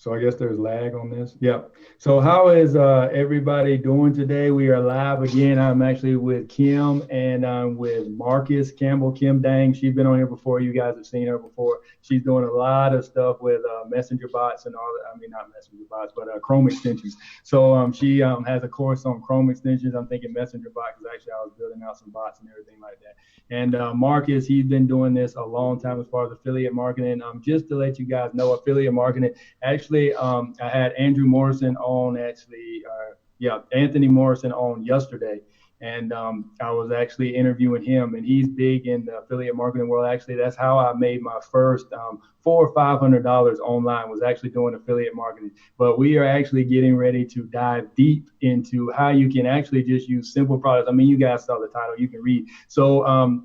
So I guess there's lag on this. Yep. So how is everybody doing today? We are live again. I'm actually with Kim and I'm with Marcus Campbell. Kim Dang, she's been on here before. You guys have seen her before. She's doing a lot of stuff with messenger bots and all that. I mean, not messenger bots, but Chrome extensions. So she has a course on Chrome extensions. I'm thinking messenger bot because actually I was building out some bots and everything like that. And Marcus, he's been doing this a long time as far as affiliate marketing. Just to let you guys know, affiliate marketing. Actually, I had Andrew Morrison on Anthony Morrison on yesterday. And I was actually interviewing him, and he's big in the affiliate marketing world. Actually, that's how I made my first $400 or $500 online, was actually doing affiliate marketing. But we are actually getting ready to dive deep into how you can actually just use simple products. I mean, you guys saw the title, you can read. So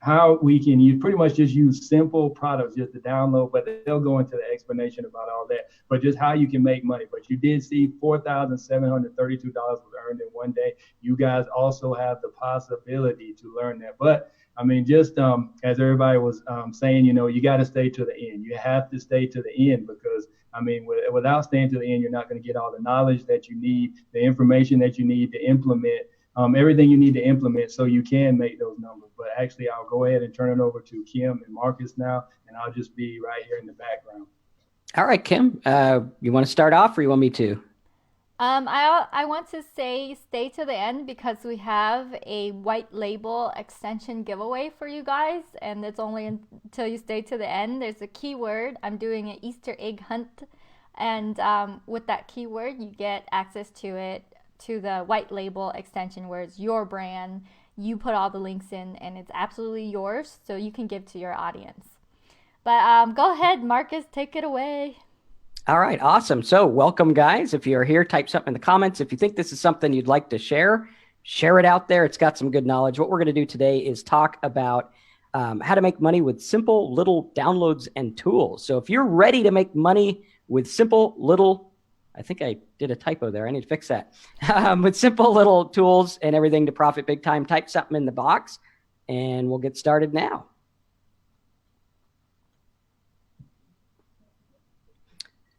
how we can use pretty much just use simple products just to download, but they'll go into the explanation about all that, but just how you can make money. But you did see $4,732 was earned in one day. You guys also have the possibility to learn that. But I mean, just as everybody was saying, you got to stay to the end. You have to stay to the end because I mean, without staying to the end, you're not going to get all the knowledge that you need, the information that you need to implement everything you need to implement so you can make those numbers. But actually, I'll go ahead and turn it over to Kim and Marcus now, and I'll just be right here in the background. All right, Kim, you want to start off or you want me to? I want to say stay to the end because we have a white label extension giveaway for you guys, and it's only until you stay to the end. There's a keyword. I'm doing an Easter egg hunt, and with that keyword, you get access to it, to the white label extension where it's your brand. You put all the links in and it's absolutely yours, so you can give to your audience. But go ahead, Marcus, take it away. All right, awesome. So welcome, guys. If you're here, type something in the comments. If you think this is something you'd like to share it out there. It's got some good knowledge. What we're going to do today is talk about how to make money with simple little downloads and tools. So if you're ready to make money with simple little, I think I did a typo there. I need to fix that. With simple little tools and everything to profit big time, type something in the box and we'll get started now.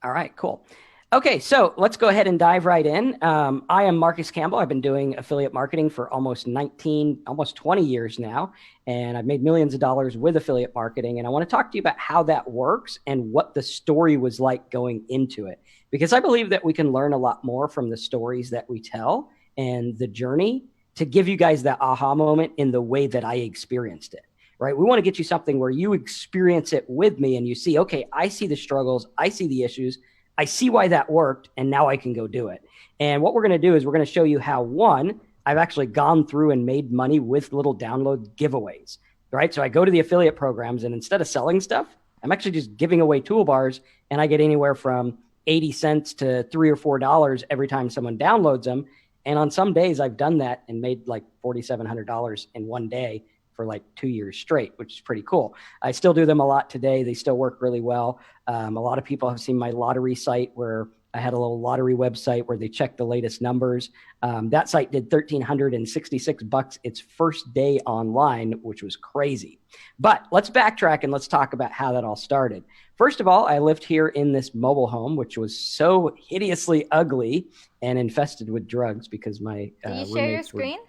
All right, cool. Okay, so let's go ahead and dive right in. I am Marcus Campbell. I've been doing affiliate marketing for almost 20 years now, and I've made millions of dollars with affiliate marketing. And I want to talk to you about how that works and what the story was like going into it. Because I believe that we can learn a lot more from the stories that we tell and the journey to give you guys that aha moment in the way that I experienced it, right? We want to get you something where you experience it with me and you see, okay, I see the struggles, I see the issues, I see why that worked, and now I can go do it. And what we're going to do is we're going to show you how, one, I've actually gone through and made money with little download giveaways, right? So I go to the affiliate programs and instead of selling stuff, I'm actually just giving away toolbars and I get anywhere from 80 cents to $3 or $4 every time someone downloads them. And on some days I've done that and made like $4,700 in one day for like 2 years straight, which is pretty cool. I still do them a lot today. They still work really well. A lot of people have seen my lottery site where I had a little lottery website where they check the latest numbers. That site did $1,366 its first day online, which was crazy. But let's backtrack and let's talk about how that all started. First of all, I lived here in this mobile home, which was so hideously ugly and infested with drugs because my Did you share your screen?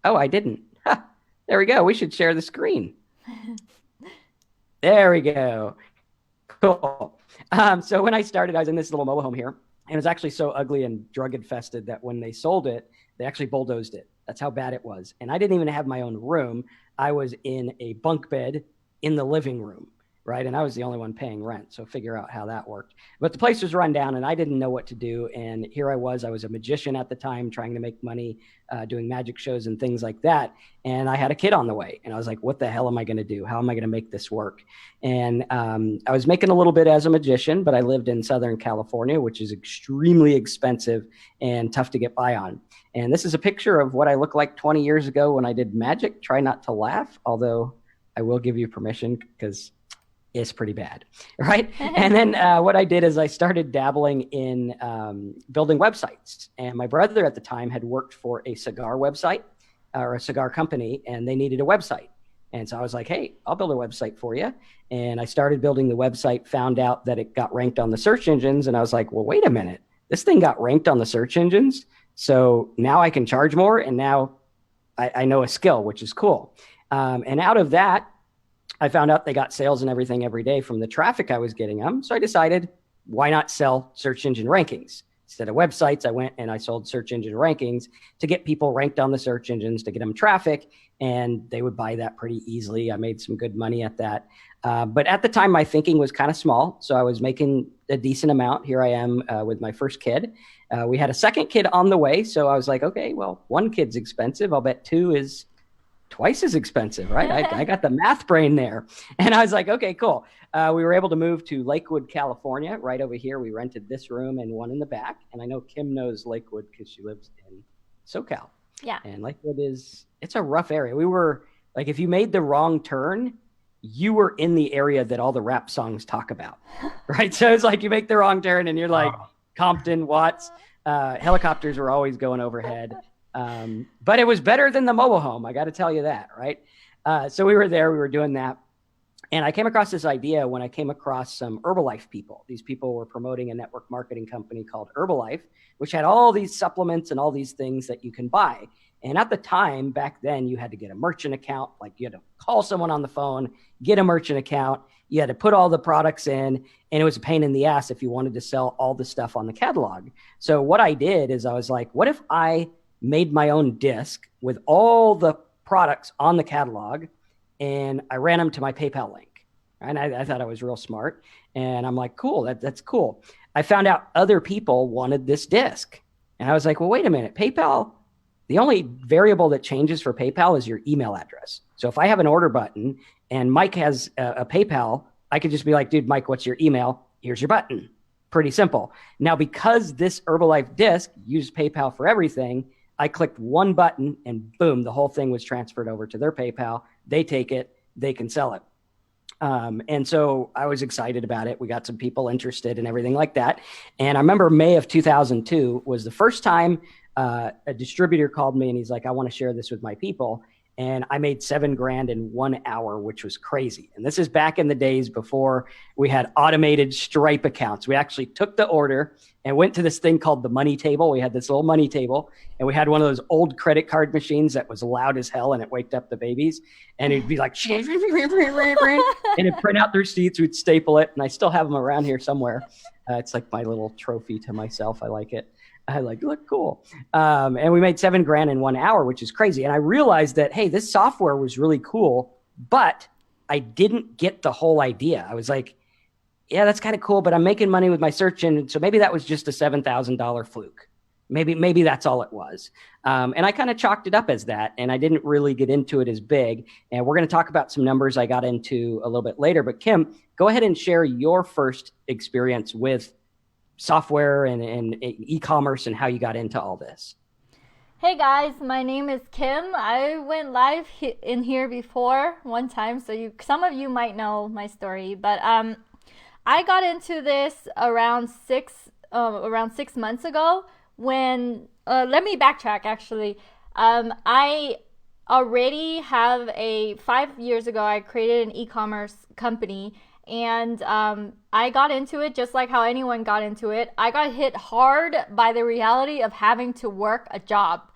Oh, I didn't. There we go. We should share the screen. There we go. Cool. So when I started, I was in this little mobile home here, and it was actually so ugly and drug infested that when they sold it, they actually bulldozed it. That's how bad it was. And I didn't even have my own room. I was in a bunk bed in the living room, right? And I was the only one paying rent. So figure out how that worked. But the place was run down and I didn't know what to do. And here I was a magician at the time trying to make money, doing magic shows and things like that. And I had a kid on the way and I was like, what the hell am I going to do? How am I going to make this work? And I was making a little bit as a magician, but I lived in Southern California, which is extremely expensive and tough to get by on. And this is a picture of what I looked like 20 years ago when I did magic. Try not to laugh, although I will give you permission because it's pretty bad, right? And then what I did is I started dabbling in building websites. And my brother at the time had worked for a cigar website or a cigar company, and they needed a website. And so I was like, hey, I'll build a website for you. And I started building the website, found out that it got ranked on the search engines. And I was like, well, wait a minute, this thing got ranked on the search engines. So now I can charge more. And now I know a skill, which is cool. And out of that, I found out they got sales and everything every day from the traffic I was getting them. So I decided, why not sell search engine rankings? Instead of websites, I went and I sold search engine rankings to get people ranked on the search engines, to get them traffic, and they would buy that pretty easily. I made some good money at that. But at the time, my thinking was kind of small. So I was making a decent amount. Here I am with my first kid. We had a second kid on the way. So I was like, okay, well, one kid's expensive. I'll bet two is twice as expensive, right? I got the math brain there. And I was like, okay, cool. We were able to move to Lakewood, California, right over here. We rented this room and one in the back. And I know Kim knows Lakewood because she lives in SoCal. Yeah. And Lakewood it's a rough area. We were like, if you made the wrong turn, you were in the area that all the rap songs talk about, right? So it's like you make the wrong turn and you're like Compton, Watts, helicopters were always going overhead. But it was better than the mobile home. I got to tell you that, right? So we were there, we were doing that. And I came across this idea when I came across some Herbalife people. These people were promoting a network marketing company called Herbalife, which had all these supplements and all these things that you can buy. And at the time, back then, you had to get a merchant account. Like you had to call someone on the phone, get a merchant account. You had to put all the products in, and it was a pain in the ass if you wanted to sell all the stuff on the catalog. So what I did is I was like, what if I made my own disc with all the products on the catalog, and I ran them to my PayPal link. And I thought I was real smart. And I'm like, cool, that's cool. I found out other people wanted this disc. And I was like, well, wait a minute, PayPal, the only variable that changes for PayPal is your email address. So if I have an order button and Mike has a PayPal, I could just be like, dude, Mike, what's your email? Here's your button. Pretty simple. Now, because this Herbalife disc used PayPal for everything, I clicked one button and boom, the whole thing was transferred over to their PayPal. They take it, they can sell it. And so I was excited about it. We got some people interested and everything like that. And I remember May of 2002 was the first time a distributor called me and he's like, I want to share this with my people. And I made $7,000 in 1 hour, which was crazy. And this is back in the days before we had automated Stripe accounts. We actually took the order and went to this thing called the money table. We had this little money table and we had one of those old credit card machines that was loud as hell and it waked up the babies. And it'd be like, and it'd print out the receipts. We'd staple it. And I still have them around here somewhere. It's like my little trophy to myself. I like it. I like, look cool. And we made $7,000 in 1 hour, which is crazy. And I realized that, hey, this software was really cool, but I didn't get the whole idea. I was like, yeah, that's kind of cool, but I'm making money with my search engine. So maybe that was just a $7,000 fluke. Maybe that's all it was. And I kind of chalked it up as that. And I didn't really get into it as big. And we're going to talk about some numbers I got into a little bit later. But Kim, go ahead and share your first experience with software and e-commerce and how you got into all this. Hey guys, my name is Kim. I went live in here before one time, so some of you might know my story. But I got into this around 6 months ago. When let me backtrack. Actually, I already have 5 years ago. I created an e-commerce company. And I got into it just like how anyone got into it. I got hit hard by the reality of having to work a job,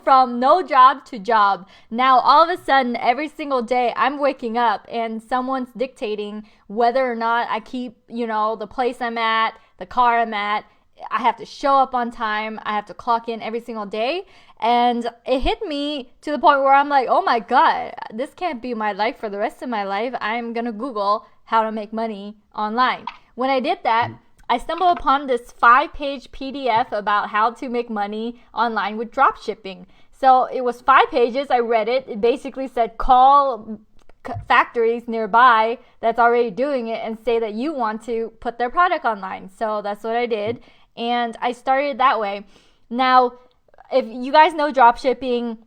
from no job to job. Now, all of a sudden, every single day, I'm waking up and someone's dictating whether or not I keep, the place I'm at, the car I'm at. I have to show up on time. I have to clock in every single day. And it hit me to the point where I'm like, oh my God, this can't be my life for the rest of my life. I'm going to Google how to make money online. When I did that, I stumbled upon this 5-page PDF about how to make money online with drop shipping. So it was 5 pages. I read it. It basically said call factories nearby that's already doing it and say that you want to put their product online. So that's what I did. And I started that way. Now, if you guys know drop shipping,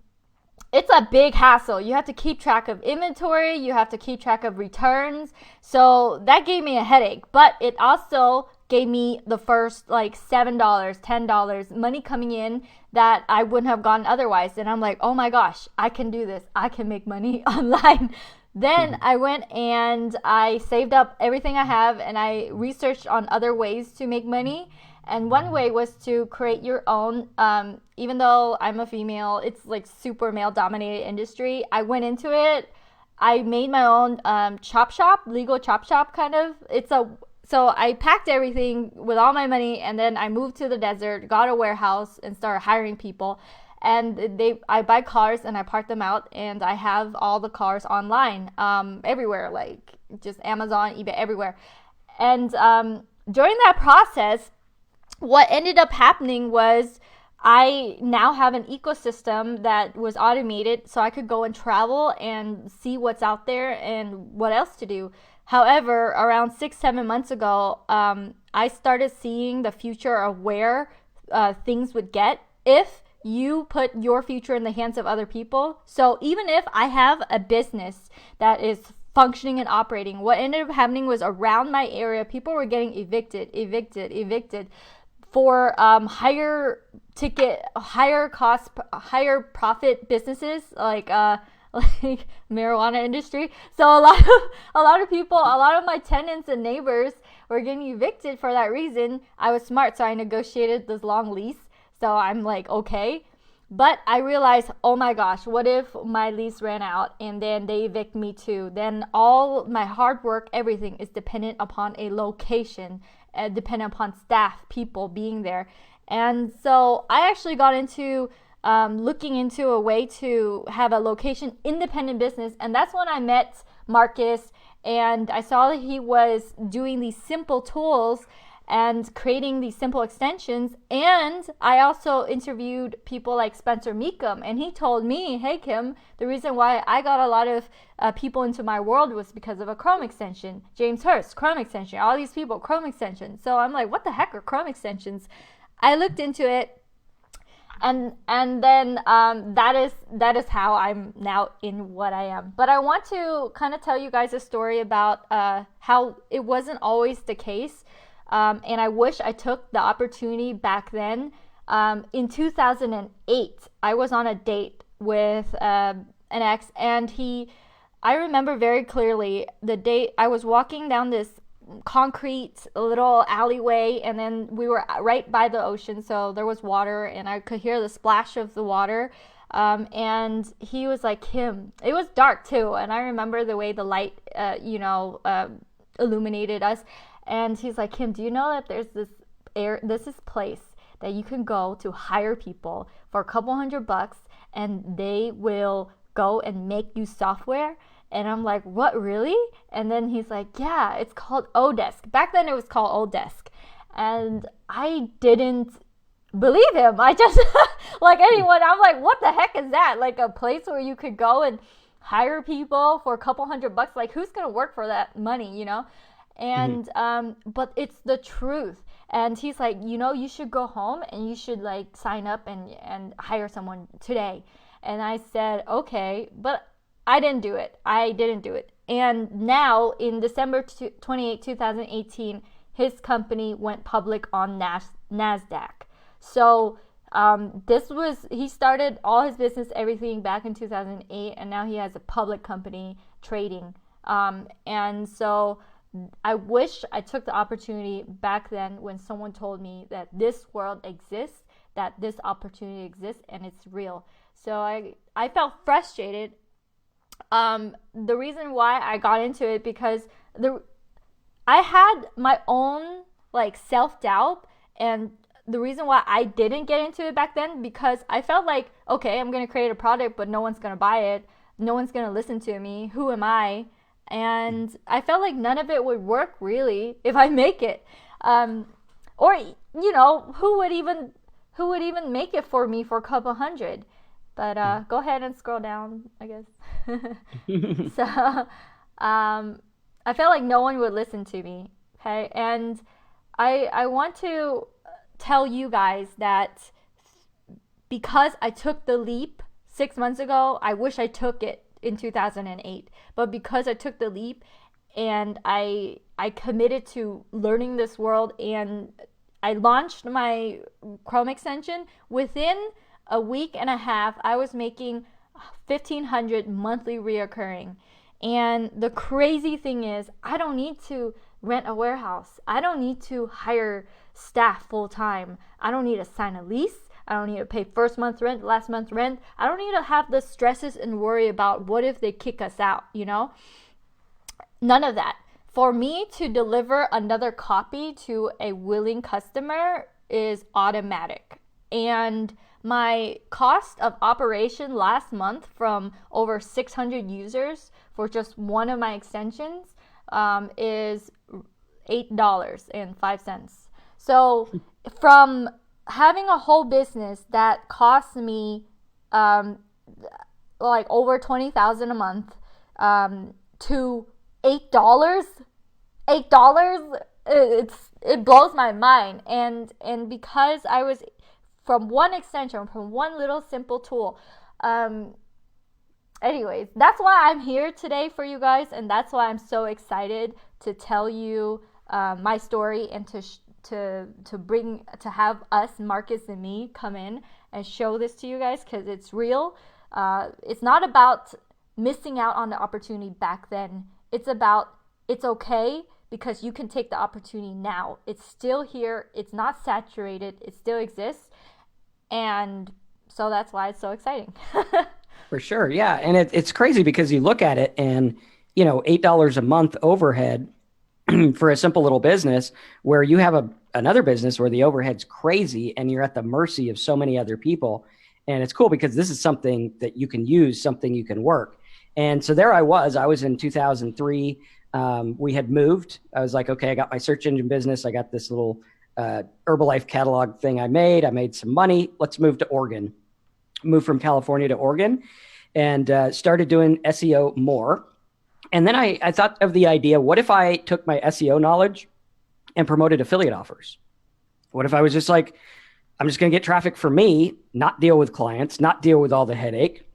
it's a big hassle. You have to keep track of inventory. You have to keep track of returns. So that gave me a headache. But it also gave me the first like $7, $10 money coming in that I wouldn't have gotten otherwise. And I'm like, oh my gosh, I can do this. I can make money online. Then I went and I saved up everything I have and I researched on other ways to make money. And one way was to create your own, even though I'm a female, it's like super male dominated industry. I went into it. I made my own chop shop, legal chop shop kind of. So I packed everything with all my money and then I moved to the desert, got a warehouse and started hiring people. And I buy cars and I park them out and I have all the cars online everywhere, like just Amazon, eBay, everywhere. And during that process, what ended up happening was I now have an ecosystem that was automated so I could go and travel and see what's out there and what else to do. However, around 6-7 months ago, I started seeing the future of where things would get if you put your future in the hands of other people. So even if I have a business that is functioning and operating, what ended up happening was around my area, people were getting evicted for higher ticket, higher cost, higher profit businesses like marijuana industry. So a lot of people, a lot of my tenants and neighbors were getting evicted for that reason. I was smart, so I negotiated this long lease. So I'm like, okay. But I realized, oh my gosh, what if my lease ran out and then they evict me too? Then all my hard work, everything is dependent upon a location, dependent upon staff, people being there. And so I actually got into looking into a way to have a location independent business. And that's when I met Marcus and I saw that he was doing these simple tools and creating these simple extensions. And I also interviewed people like Spencer Meekum, and he told me, hey Kim, the reason why I got a lot of people into my world was because of a Chrome extension. James Hurst, Chrome extension, all these people, Chrome extension. So I'm like, what the heck are Chrome extensions? I looked into it, and then that is how I'm now in what I am. But I want to kind of tell you guys a story about how it wasn't always the case. And I wish I took the opportunity back then. In 2008, I was on a date with an ex, and I remember very clearly the date. I was walking down this concrete little alleyway, and then we were right by the ocean, so there was water, and I could hear the splash of the water. And he was like, Kim, it was dark too, and I remember the way the light, illuminated us. And he's like, Kim, do you know that there's this place that you can go to hire people for a couple $100 and they will go and make you software? And I'm like, what, really? And then he's like, yeah, it's called Odesk. Back then it was called Odesk. And I didn't believe him. I just, like anyone, I'm like, what the heck is that? Like a place where you could go and hire people for a couple $100? Like, who's going to work for that money, you know? And but it's the truth. And he's like, you should go home and you should like sign up and hire someone today. And I said, okay, but I didn't do it. And now in December 28, 2018, his company went public on NASDAQ. So he started all his business, everything back in 2008, and now he has a public company trading. And so I wish I took the opportunity back then when someone told me that this world exists, that this opportunity exists, and it's real. So I felt frustrated. The reason why I got into it, because I had my own like self-doubt, and the reason why I didn't get into it back then, because I felt like, okay, I'm going to create a product, but no one's going to buy it. No one's going to listen to me. Who am I? And I felt like none of it would work really if I make it. Or, who would even make it for me for a couple $100? But go ahead and scroll down, I guess. So I felt like no one would listen to me. Okay. And I want to tell you guys that because I took the leap 6 months ago, I wish I took it in 2008. But because I took the leap and I committed to learning this world, and I launched my Chrome extension within a week and a half, I was making 1,500 monthly reoccurring. And the crazy thing is, I don't need to rent a warehouse. I don't need to hire staff full time. I don't need to sign a lease. I don't need to pay first month's rent, last month's rent. I don't need to have the stresses and worry about what if they kick us out, you know? None of that. For me to deliver another copy to a willing customer is automatic. And my cost of operation last month from over 600 users for just one of my extensions is $8.05. So from having a whole business that costs me like over $20,000 a month to $8, it blows my mind. And because I was from one extension, from one little simple tool. Anyways, that's why I'm here today for you guys, and that's why I'm so excited to tell you my story and to have us, Marcus and me, come in and show this to you guys, because it's real. It's not about missing out on the opportunity back then. It's about it's okay because you can take the opportunity now. It's still here. It's not saturated. It still exists. And so that's why it's so exciting. For sure. Yeah. And it's crazy because you look at it and, you know, $8 a month overhead for a simple little business where you have another business where the overhead's crazy and you're at the mercy of so many other people. And it's cool because this is something that you can use, something you can work. And so there I was in 2003. We had moved. I was like, okay, I got my search engine business. I got this little Herbalife catalog thing I made some money. Let's move to Oregon. Moved from California to Oregon and started doing SEO more. And then I thought of the idea, what if I took my SEO knowledge and promoted affiliate offers? What if I was just like, I'm just going to get traffic for me, not deal with clients, not deal with all the headache,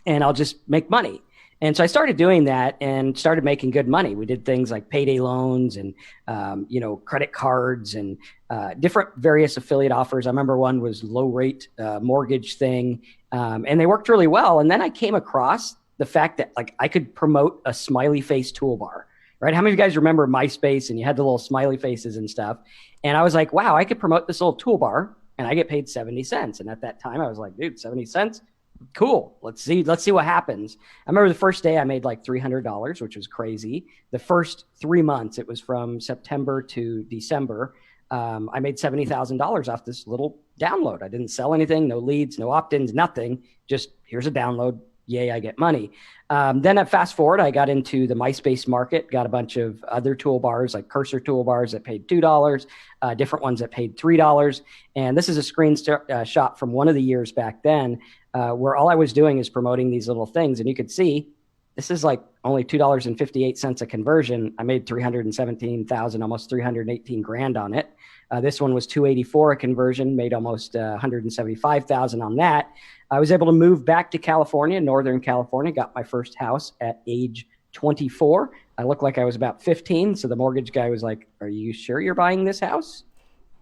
and I'll just make money. And so I started doing that and started making good money. We did things like payday loans and, credit cards and different various affiliate offers. I remember one was low rate mortgage thing, and they worked really well. And then I came across the fact that like I could promote a smiley face toolbar, right? How many of you guys remember MySpace and you had the little smiley faces and stuff? And I was like, wow, I could promote this little toolbar and I get paid 70 cents. And at that time I was like, dude, 70 cents? Cool. Let's see what happens. I remember the first day I made like $300, which was crazy. The first 3 months, it was from September to December. I made $70,000 off this little download. I didn't sell anything, no leads, no opt-ins, nothing. Just here's a download. Yay, I get money. Then at fast forward, I got into the MySpace market, got a bunch of other toolbars like cursor toolbars that paid $2, different ones that paid $3. And this is a screenshot from one of the years back then where all I was doing is promoting these little things. And you could see this is like only $2.58 a conversion. I made 317,000, almost 318 grand on it. This one was 284 a conversion, made almost 175,000 on that. I was able to move back to California, Northern California, got my first house at age 24. I looked like I was about 15. So the mortgage guy was like, are you sure you're buying this house?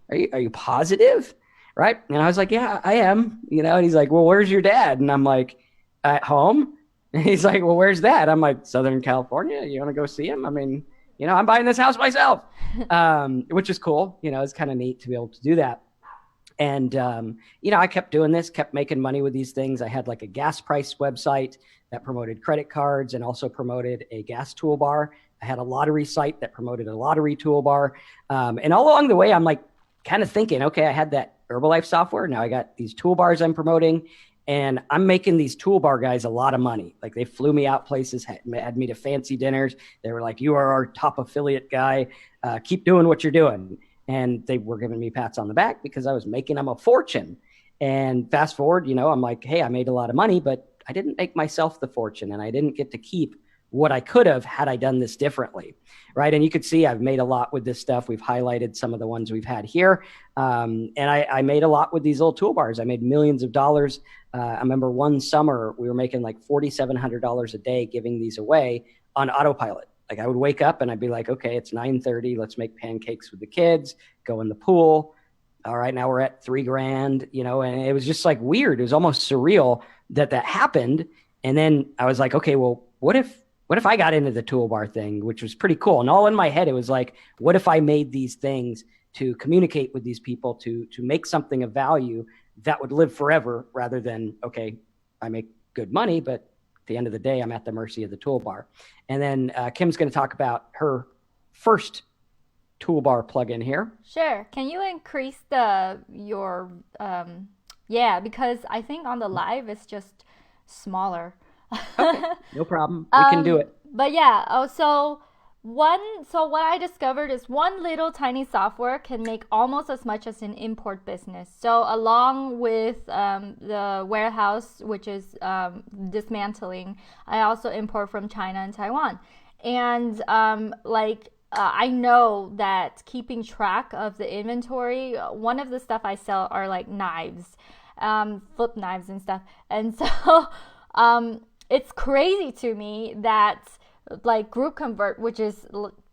Are you positive? Right. And I was like, yeah, I am, and he's like, well, where's your dad? And I'm like, at home. And he's like, well, where's that? I'm like, Southern California. You want to go see him? I mean, I'm buying this house myself, which is cool. It's kind of neat to be able to do that. And, I kept doing this, kept making money with these things. I had like a gas price website that promoted credit cards and also promoted a gas toolbar. I had a lottery site that promoted a lottery toolbar. And all along the way, I'm like kind of thinking, okay, I had that Herbalife software. Now I got these toolbars I'm promoting. And I'm making these toolbar guys a lot of money. Like they flew me out places, had me to fancy dinners. They were like, you are our top affiliate guy. Keep doing what you're doing. And they were giving me pats on the back because I was making them a fortune. And fast forward, I'm like, hey, I made a lot of money, but I didn't make myself the fortune and I didn't get to keep what I could have had I done this differently. Right. And you could see I've made a lot with this stuff. We've highlighted some of the ones we've had here. And I made a lot with these little toolbars. I made millions of dollars. I remember one summer we were making like $4,700 a day giving these away on autopilot. Like I would wake up and I'd be like, okay, it's 9:30. Let's make pancakes with the kids, go in the pool, All right, now we're at $3,000, and it was just like weird. It was almost surreal that happened. And then I was like, okay, well, what if I got into the toolbar thing, which was pretty cool. And all in my head, it was like, what if I made these things to communicate with these people, to make something of value that would live forever, rather than, okay, I make good money, but at the end of the day, I'm at the mercy of the toolbar. And then Kim's going to talk about her first toolbar plugin here. Sure. Can you increase yeah, because I think on the live it's just smaller. Okay, no problem. We can do it. But yeah, so what I discovered is one little tiny software can make almost as much as an import business. So along with the warehouse, which is dismantling, I also import from China and Taiwan. And I know that keeping track of the inventory, one of the stuff I sell are like knives, flip knives and stuff. And so it's crazy to me that like group convert, which is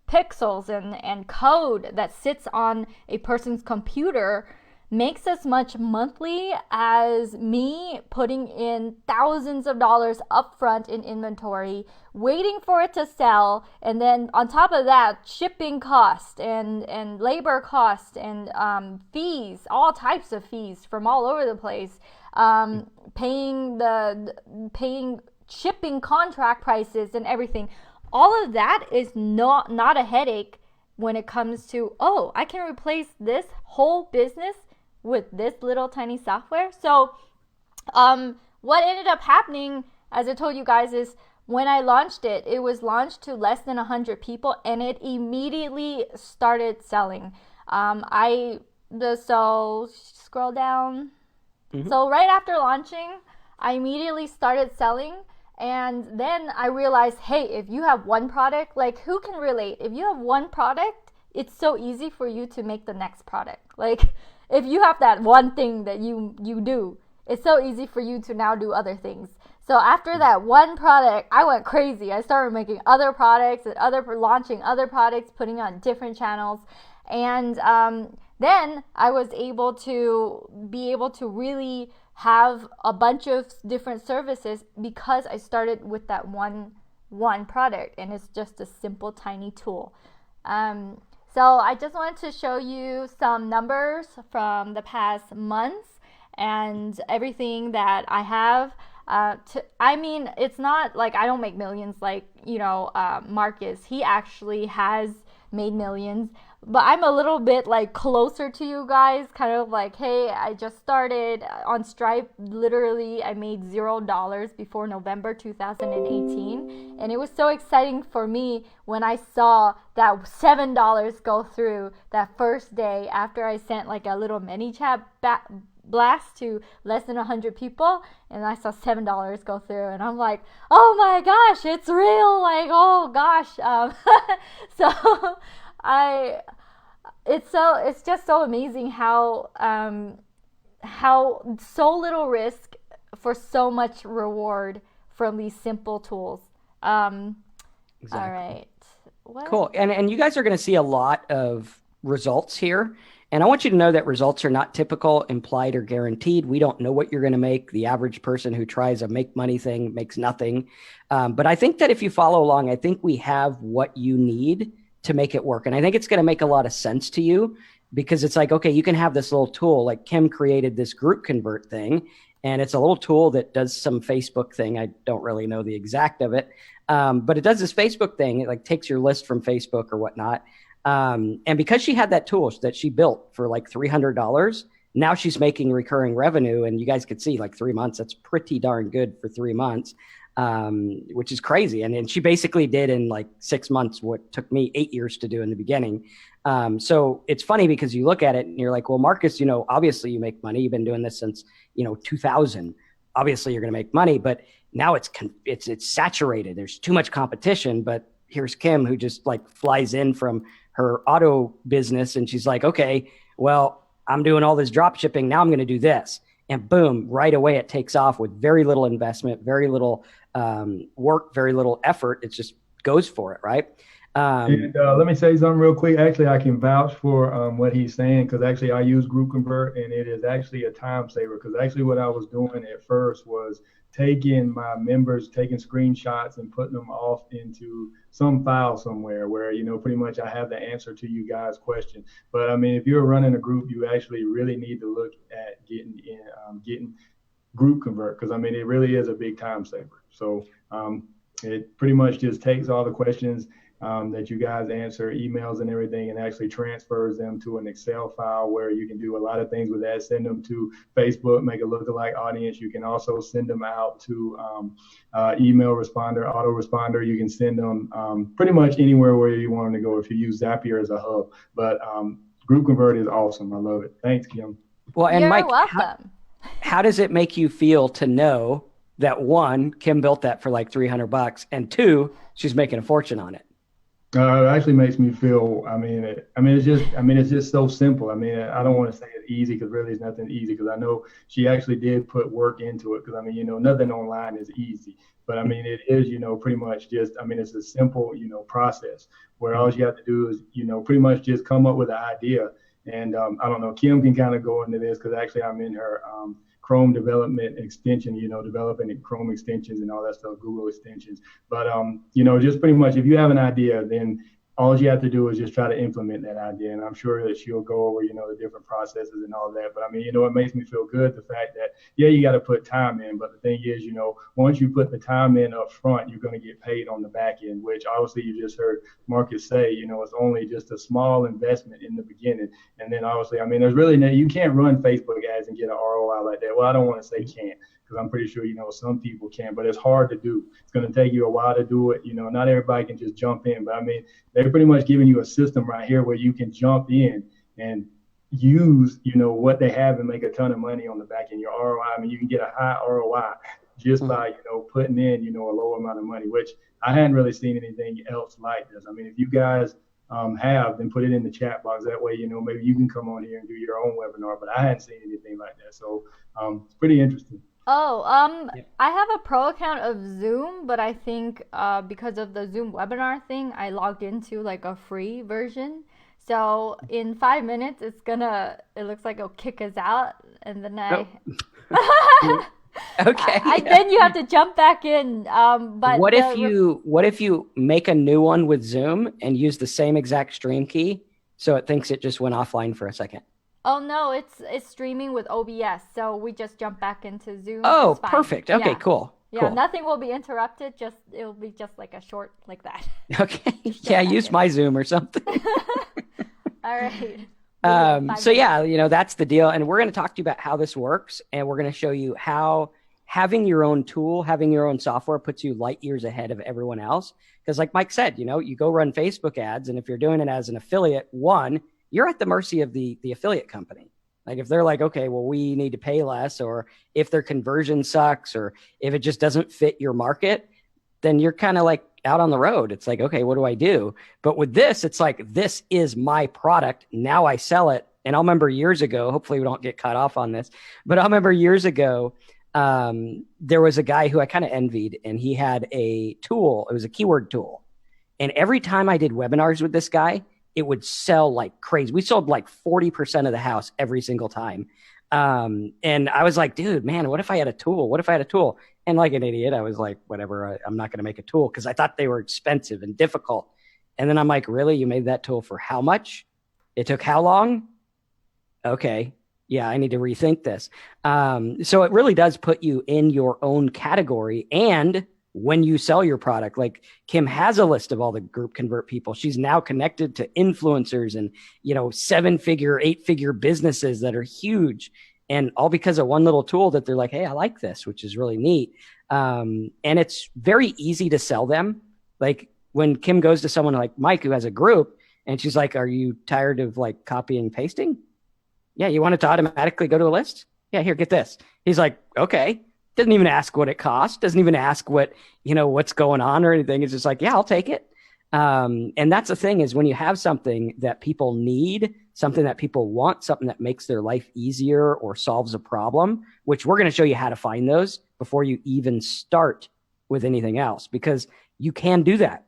pixels and code that sits on a person's computer, makes as much monthly as me putting in thousands of dollars upfront in inventory, waiting for it to sell, and then on top of that, shipping cost and labor cost and fees, all types of fees from all over the place, paying shipping contract prices and everything. All of that is not a headache when it comes to, oh, I can replace this whole business with this little tiny software. So what ended up happening, as I told you guys, is when I launched it, it was launched to less than 100 people and it immediately started selling. So scroll down. Mm-hmm. So right after launching, I immediately started selling. And then I realized, hey, if you have one product, like who can relate? If you have one product, it's so easy for you to make the next product. Like if you have that one thing that you do, it's so easy for you to now do other things. So after that one product, I went crazy. I started making other products and launching other products, putting on different channels. And then I was able to really have a bunch of different services because I started with that one product, and it's just a simple tiny tool. So I just wanted to show you some numbers from the past months and everything that I have. It's not like I don't make millions like, Marcus. He actually has made millions, but I'm a little bit like closer to you guys, kind of like, hey, I just started on Stripe. Literally, I made $0 before November 2018, and it was so exciting for me when I saw that $7 go through that first day after I sent like a little mini chat blast to less than 100 people, and I saw $7 go through, and I'm like, oh my gosh, it's real, like, oh gosh. So it's just so amazing how so little risk for so much reward from these simple tools. Exactly. All right. Cool. And you guys are going to see a lot of results here. And I want you to know that results are not typical, implied, or guaranteed. We don't know what you're going to make. The average person who tries a make money thing makes nothing. But I think that if you follow along, I think we have what you need to make it work. And I think it's going to make a lot of sense to you, because it's like, okay, you can have this little tool, like Kim created this group convert thing, and it's a little tool that does some Facebook thing. I don't really know the exact of it, but it does this Facebook thing. It like takes your list from Facebook or whatnot. And because she had that tool that she built for like $300, now she's making recurring revenue. And you guys could see like 3 months, that's pretty darn good for 3 months, which is crazy. And she basically did in like 6 months what took me 8 years to do in the beginning. So it's funny because you look at it and you're like, well, Marcus, obviously you make money. You've been doing this since, 2000. Obviously you're going to make money, but now it's saturated. There's too much competition. But here's Kim, who just like flies in from her auto business, and she's like, okay, well, I'm doing all this drop shipping. Now I'm going to do this. And boom, right away it takes off with very little investment, very little work, very little effort. It just goes for it, right? And let me say something real quick. Actually, I can vouch for what he's saying because actually I use Group Convert and it is actually a time saver. Because actually what I was doing at first was taking my members, taking screenshots and putting them off into some file somewhere where, pretty much I have the answer to you guys' question. But I mean, if you're running a group, you actually really need to look at getting Group Convert because I mean, it really is a big time saver. So it pretty much just takes all the questions that you guys answer, emails and everything, and actually transfers them to an Excel file where you can do a lot of things with that. Send them to Facebook, make a lookalike audience. You can also send them out to email responder, autoresponder. You can send them pretty much anywhere where you want them to go if you use Zapier as a hub. But Group Convert is awesome. I love it. Thanks, Kim. Well, and You're Mike, welcome. How does it make you feel to know that one, Kim built that for like $300, and two, she's making a fortune on it? It actually makes me feel. It's just so simple. I mean, I don't want to say it's easy because really it's nothing easy. Because I know she actually did put work into it. Because I mean, nothing online is easy. But I mean, it is, pretty much just. I mean, it's a simple, process where all you have to do is, pretty much just come up with an idea. And I don't know, Kim can kind of go into this because actually I'm in her Chrome development extension, developing Chrome extensions and all that stuff, Google extensions. But, just pretty much if you have an idea, then all you have to do is just try to implement that idea. And I'm sure that she'll go over, the different processes and all that. But I mean, it makes me feel good, the fact that, yeah, you got to put time in. But the thing is, once you put the time in up front, you're going to get paid on the back end, which obviously you just heard Marcus say, it's only just a small investment in the beginning. And then obviously, I mean, you can't run Facebook ads and get an ROI like that. Well, I don't want to say can't, because I'm pretty sure, some people can, but it's hard to do. It's going to take you a while to do it. Not everybody can just jump in, but I mean, they're pretty much giving you a system right here where you can jump in and use, what they have and make a ton of money on the back end. Your ROI, I mean, you can get a high ROI just by, putting in, a low amount of money, which I hadn't really seen anything else like this. I mean, if you guys have, then put it in the chat box. That way, maybe you can come on here and do your own webinar, but I hadn't seen anything like that. So it's pretty interesting. Oh, I have a pro account of Zoom, but I think because of the Zoom webinar thing, I logged into like a free version. So in 5 minutes, it looks like it'll kick us out, and then Okay. Then you have to jump back in. But what if you make a new one with Zoom and use the same exact stream key, so it thinks it just went offline for a second? Oh no, it's streaming with OBS, so we just jump back into Zoom. Oh, perfect. Okay, cool. Yeah, cool. Nothing will be interrupted. It'll be just like a short like that. Okay. Yeah, use my Zoom or something. All right. So yeah, that's the deal. And we're going to talk to you about how this works. And we're going to show you how having your own tool, having your own software puts you light years ahead of everyone else. Because like Mike said, you go run Facebook ads. And if you're doing it as an affiliate, you're at the mercy of the affiliate company. Like if they're like, okay, well, we need to pay less, or if their conversion sucks, or if it just doesn't fit your market, then you're kind of like out on the road. It's like, okay, what do I do? But with this, it's like, this is my product. Now I sell it. And I'll remember years ago, hopefully we don't get cut off on this, but I'll remember years ago, there was a guy who I kind of envied, and he had a tool. It was a keyword tool. And every time I did webinars with this guy, it would sell like crazy. We sold like 40% of the house every single time. And I was like, dude, man, what if I had a tool? What if I had a tool? And like an idiot, I was like, whatever, I'm not going to make a tool because I thought they were expensive and difficult. And then I'm like, really? You made that tool for how much? It took how long? Okay. Yeah, I need to rethink this. So it really does put you in your own category. And when you sell your product, like Kim has a list of all the group convert people. She's now connected to influencers and, 7-figure, 8-figure businesses that are huge, and all because of one little tool that they're like, hey, I like this, which is really neat. And it's very easy to sell them. Like when Kim goes to someone like Mike, who has a group, and she's like, are you tired of like copying and pasting? Yeah. You want it to automatically go to a list? Yeah. Here, get this. He's like, okay. Doesn't even ask what it costs. Doesn't even ask what, what's going on or anything. It's just like, yeah, I'll take it. And that's the thing, is when you have something that people need, something that people want, something that makes their life easier or solves a problem, which we're going to show you how to find those before you even start with anything else, because you can do that.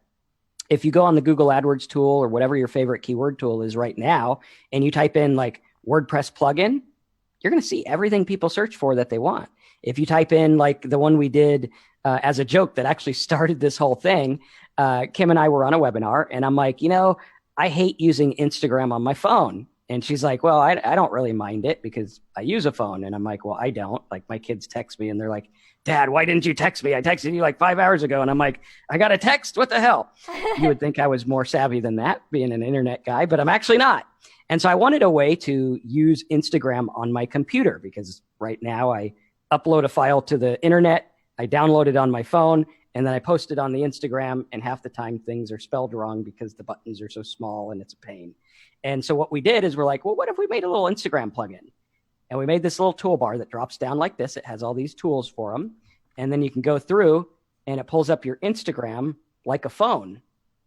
if you go on the Google AdWords tool or whatever your favorite keyword tool is right now, and you type in like WordPress plugin, you're going to see everything people search for that they want. If you type in like the one we did as a joke that actually started this whole thing, Kim and I were on a webinar, and I'm like, I hate using Instagram on my phone. And she's like, well, I don't really mind it because I use a phone. And I'm like, well, I don't. Like, my kids text me and they're like, Dad, why didn't you text me? I texted you like 5 hours ago. And I'm like, I got a text. What the hell? You would think I was more savvy than that, being an internet guy, but I'm actually not. And so I wanted a way to use Instagram on my computer, because right now I upload a file to the internet, I download it on my phone, and then I post it on the Instagram, and half the time things are spelled wrong because the buttons are so small and it's a pain. And so what we did is we're like, well, what if we made a little Instagram plugin? And we made this little toolbar that drops down like this. It has all these tools for them. And then you can go through and it pulls up your Instagram like a phone,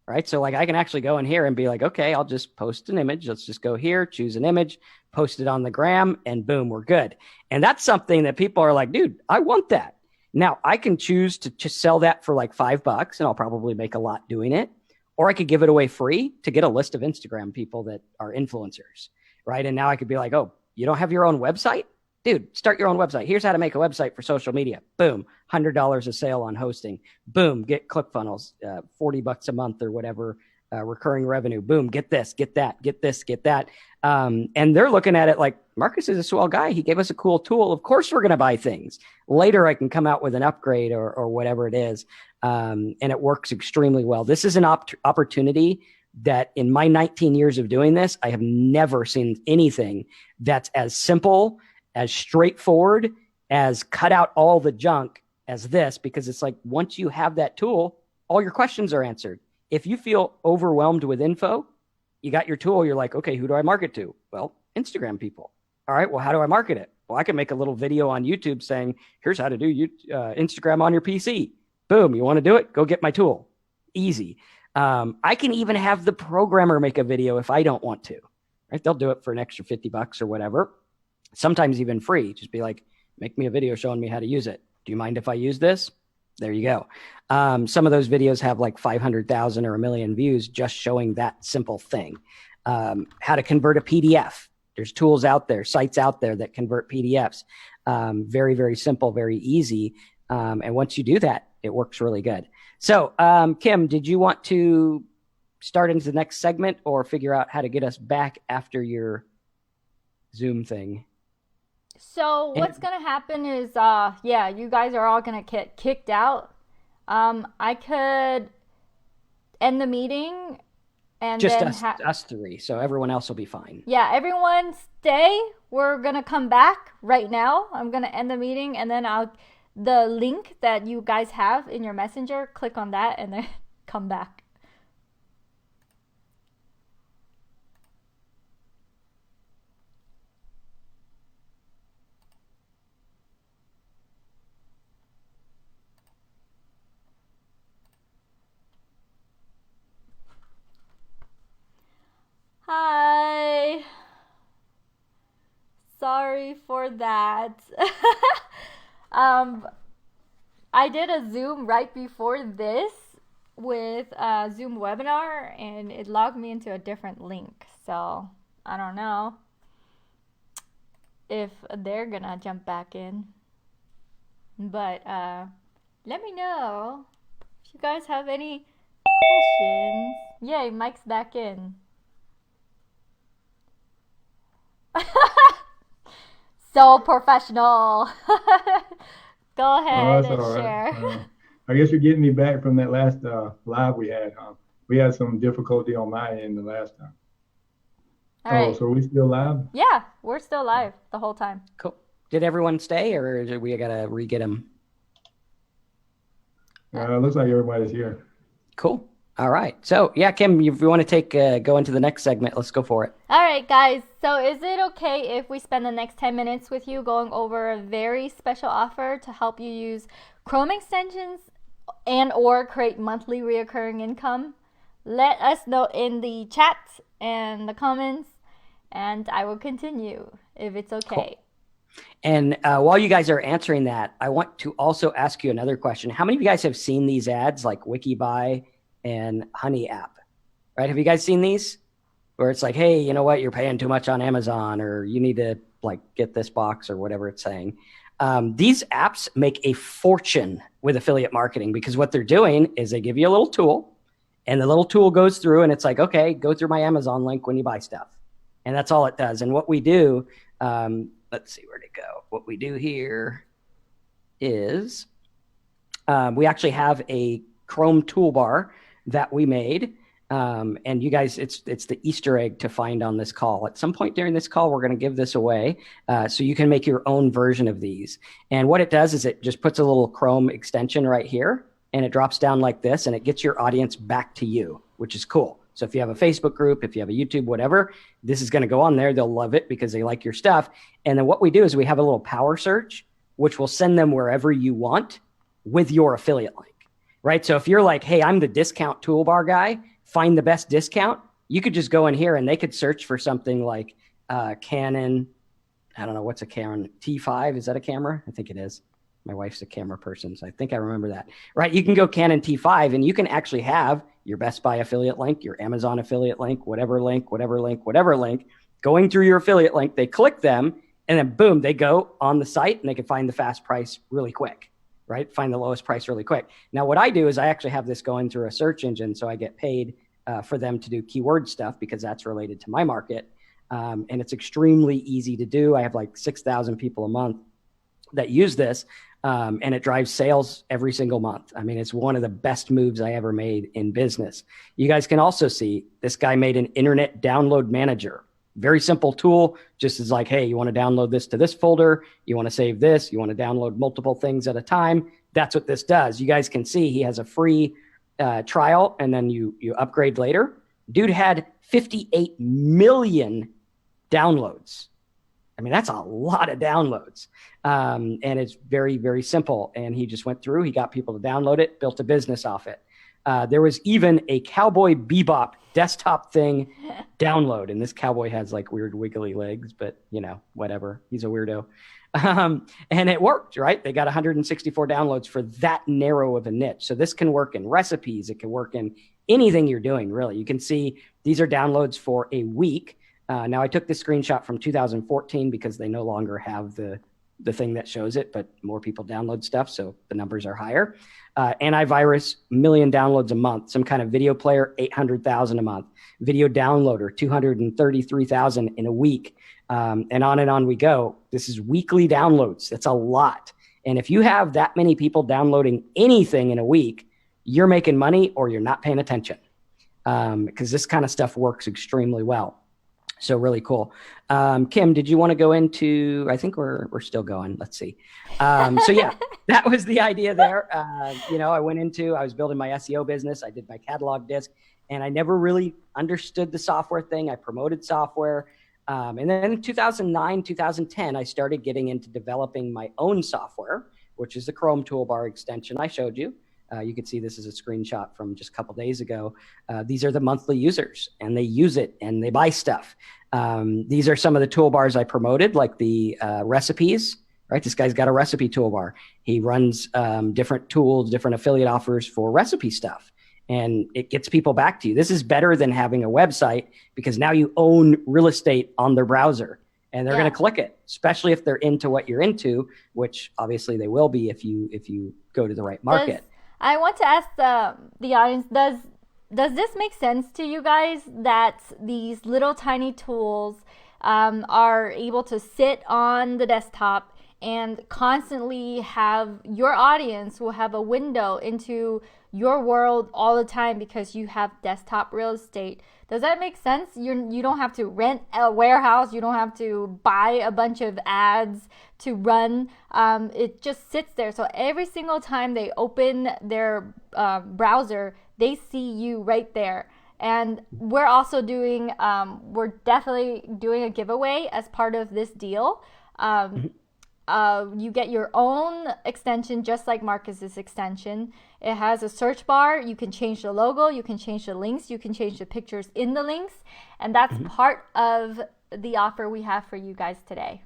right? So like I can actually go in here and be like, okay, I'll just post an image. Let's just go here, choose an image, post it on the gram, and boom, we're good. And that's something that people are like, dude, I want that. Now I can choose to just sell that for like $5, and I'll probably make a lot doing it. Or I could give it away free to get a list of Instagram people that are influencers, right? And now I could be like, oh, you don't have your own website? Dude, start your own website. Here's how to make a website for social media. Boom, $100 a sale on hosting. Boom, get ClickFunnels, $40 a month or whatever, recurring revenue. Boom, get this, get that, get this, get that. And they're looking at it like, Marcus is a swell guy. He gave us a cool tool. Of course we're going to buy things. Later I can come out with an upgrade or whatever it is. And it works extremely well. This is an opportunity that in my 19 years of doing this, I have never seen anything that's as simple, as straightforward, as cut out all the junk as this, because it's like, once you have that tool, all your questions are answered. If you feel overwhelmed with info, you got your tool, you're like, okay, who do I market to? Well, Instagram people. All right, well, how do I market it? Well, I can make a little video on YouTube saying, here's how to do Instagram on your PC. Boom, you want to do it? Go get my tool. Easy. I can even have the programmer make a video if I don't want to. Right? They'll do it for an extra $50 or whatever. Sometimes even free. Just be like, make me a video showing me how to use it. Do you mind if I use this? There you go. Some of those videos have like 500,000 or 1 million views just showing that simple thing. How to convert a PDF. There's tools out there, sites out there that convert PDFs. Very, very simple, very easy. And once you do that, it works really good. So, Kim, did you want to start into the next segment or figure out how to get us back after your Zoom thing? So what's going to happen is, you guys are all going to get kicked out. I could end the meeting and just then us three. So everyone else will be fine. Yeah, everyone stay. We're going to come back right now. I'm going to end the meeting, and then the link that you guys have in your messenger, click on that and then come back. Hi. Sorry for that. I did a Zoom right before this with a Zoom webinar, and it logged me into a different link. So I don't know if they're gonna jump back in. But let me know if you guys have any questions. Yay, Mike's back in. So professional. Go ahead and share. I guess you're getting me back from that last live we had. We had some difficulty on my end the last time. All right. So are we still live? Yeah, we're still live the whole time. Cool. Did everyone stay, or did we gotta re-get them? Looks like everybody's here. Cool. All right. So yeah, Kim, if you want to go into the next segment, let's go for it. All right, guys. So is it okay if we spend the next 10 minutes with you going over a very special offer to help you use Chrome extensions and or create monthly reoccurring income? Let us know in the chat and the comments, and I will continue if it's okay. Cool. And while you guys are answering that, I want to also ask you another question. How many of you guys have seen these ads like WikiBuy and Honey app, right? Have you guys seen these? Where it's like, hey, you know what? You're paying too much on Amazon, or you need to like get this box or whatever it's saying. These apps make a fortune with affiliate marketing because what they're doing is they give you a little tool, and the little tool goes through and it's like, okay, go through my Amazon link when you buy stuff. And that's all it does. And what we do, let's see where to go. What we do here is we actually have a Chrome toolbar that we made. And you guys, it's the Easter egg to find on this call. At some point during this call, we're going to give this away so you can make your own version of these. And what it does is it just puts a little Chrome extension right here, and it drops down like this, and it gets your audience back to you, which is cool. So if you have a Facebook group, if you have a YouTube, whatever, this is going to go on there. They'll love it because they like your stuff. And then what we do is we have a little power search, which will send them wherever you want with your affiliate link, right? So if you're like, hey, I'm the discount toolbar guy, find the best discount, you could just go in here and they could search for something like Canon. I don't know, what's a Canon T5? Is that a camera? I think it is. My wife's a camera person, so I think I remember that. Right, you can go Canon T5 and you can actually have your Best Buy affiliate link, your Amazon affiliate link, whatever link, going through your affiliate link. They click them and then boom, they go on the site and they can find the fast price really quick, right? Find the lowest price really quick. Now, what I do is I actually have this going through a search engine, so I get paid for them to do keyword stuff because that's related to my market. And it's extremely easy to do. I have like 6,000 people a month that use this. And it drives sales every single month. I mean, it's one of the best moves I ever made in business. You guys can also see this guy made an internet download manager. Very simple tool, just as like, hey, you want to download this to this folder, you want to save this, you want to download multiple things at a time. That's what this does. You guys can see he has a free trial, and then you upgrade later. Dude had 58 million downloads. I mean, that's a lot of downloads. And it's very, very simple. And he just went through, he got people to download it, built a business off it. There was even a Cowboy Bebop desktop thing download. And this cowboy has like weird wiggly legs, but you know, whatever. He's a weirdo. And it worked, right? They got 164 downloads for that narrow of a niche. So this can work in recipes. It can work in anything you're doing, really. You can see these are downloads for a week. Now I took this screenshot from 2014 because they no longer have the thing that shows it, but more people download stuff, so the numbers are higher. Antivirus, 1 million downloads a month. Some kind of video player, 800,000 a month. Video downloader, 233,000 in a week. And on we go. This is weekly downloads. That's a lot. And if you have that many people downloading anything in a week, you're making money or you're not paying attention, because this kind of stuff works extremely well. So really cool. Kim, did you want to go into, I think we're still going. Let's see. So yeah, that was the idea there. I was building my SEO business. I did my catalog disc, and I never really understood the software thing. I promoted software. And then in 2009, 2010, I started getting into developing my own software, which is the Chrome toolbar extension I showed you. You can see this is a screenshot from just a couple days ago. These are the monthly users, and they use it and they buy stuff. These are some of the toolbars I promoted, like the recipes, right? This guy's got a recipe toolbar. He runs different tools, different affiliate offers for recipe stuff, and it gets people back to you. This is better than having a website because now you own real estate on their browser. And they're going to click it, especially if they're into what you're into, which obviously they will be if you go to the right market. I want to ask the audience, does this make sense to you guys that these little tiny tools are able to sit on the desktop and constantly have your audience will have a window into your world all the time because you have desktop real estate? Does that make sense? You don't have to rent a warehouse. You don't have to buy a bunch of ads to run. It just sits there. So every single time they open their browser, they see you right there. And we're also we're definitely doing a giveaway as part of this deal. You get your own extension, just like Marcus's extension. It has a search bar. You can change the logo. You can change the links. You can change the pictures in the links. And that's part of the offer we have for you guys today.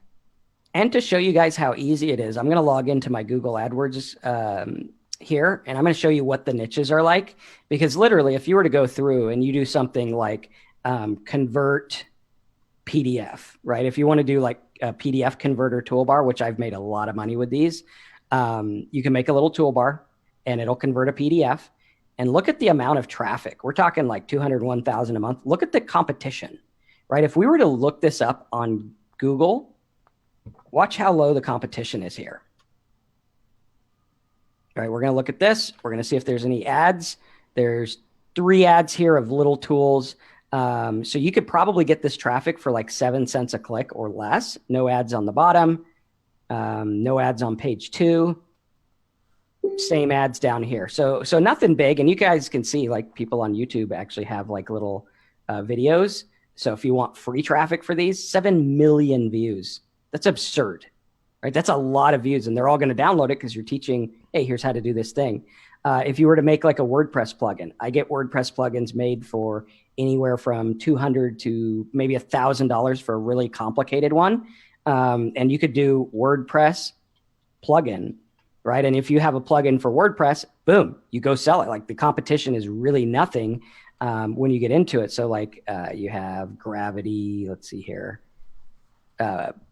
And to show you guys how easy it is, I'm going to log into my Google AdWords here, and I'm going to show you what the niches are like, because literally if you were to go through and you do something like convert PDF, right? If you want to do like a PDF converter toolbar, which I've made a lot of money with these, you can make a little toolbar and it'll convert a PDF. And look at the amount of traffic. We're talking like 201,000 a month. Look at the competition, right? If we were to look this up on Google, watch how low the competition is here. All right, we're going to look at this. We're going to see if there's any ads. There's 3 ads here of little tools. So you could probably get this traffic for like 7 cents a click or less. No ads on the bottom. No ads on page 2. Same ads down here. So nothing big. And you guys can see like people on YouTube actually have like little videos. So if you want free traffic for these, 7 million views. That's absurd, right? That's a lot of views, and they're all going to download it because you're teaching, hey, here's how to do this thing. If you were to make like a WordPress plugin, I get WordPress plugins made for anywhere from $200 to maybe $1,000 for a really complicated one. And you could do WordPress plugin, right? And if you have a plugin for WordPress, boom, you go sell it. Like the competition is really nothing when you get into it. So like you have Gravity, let's see here,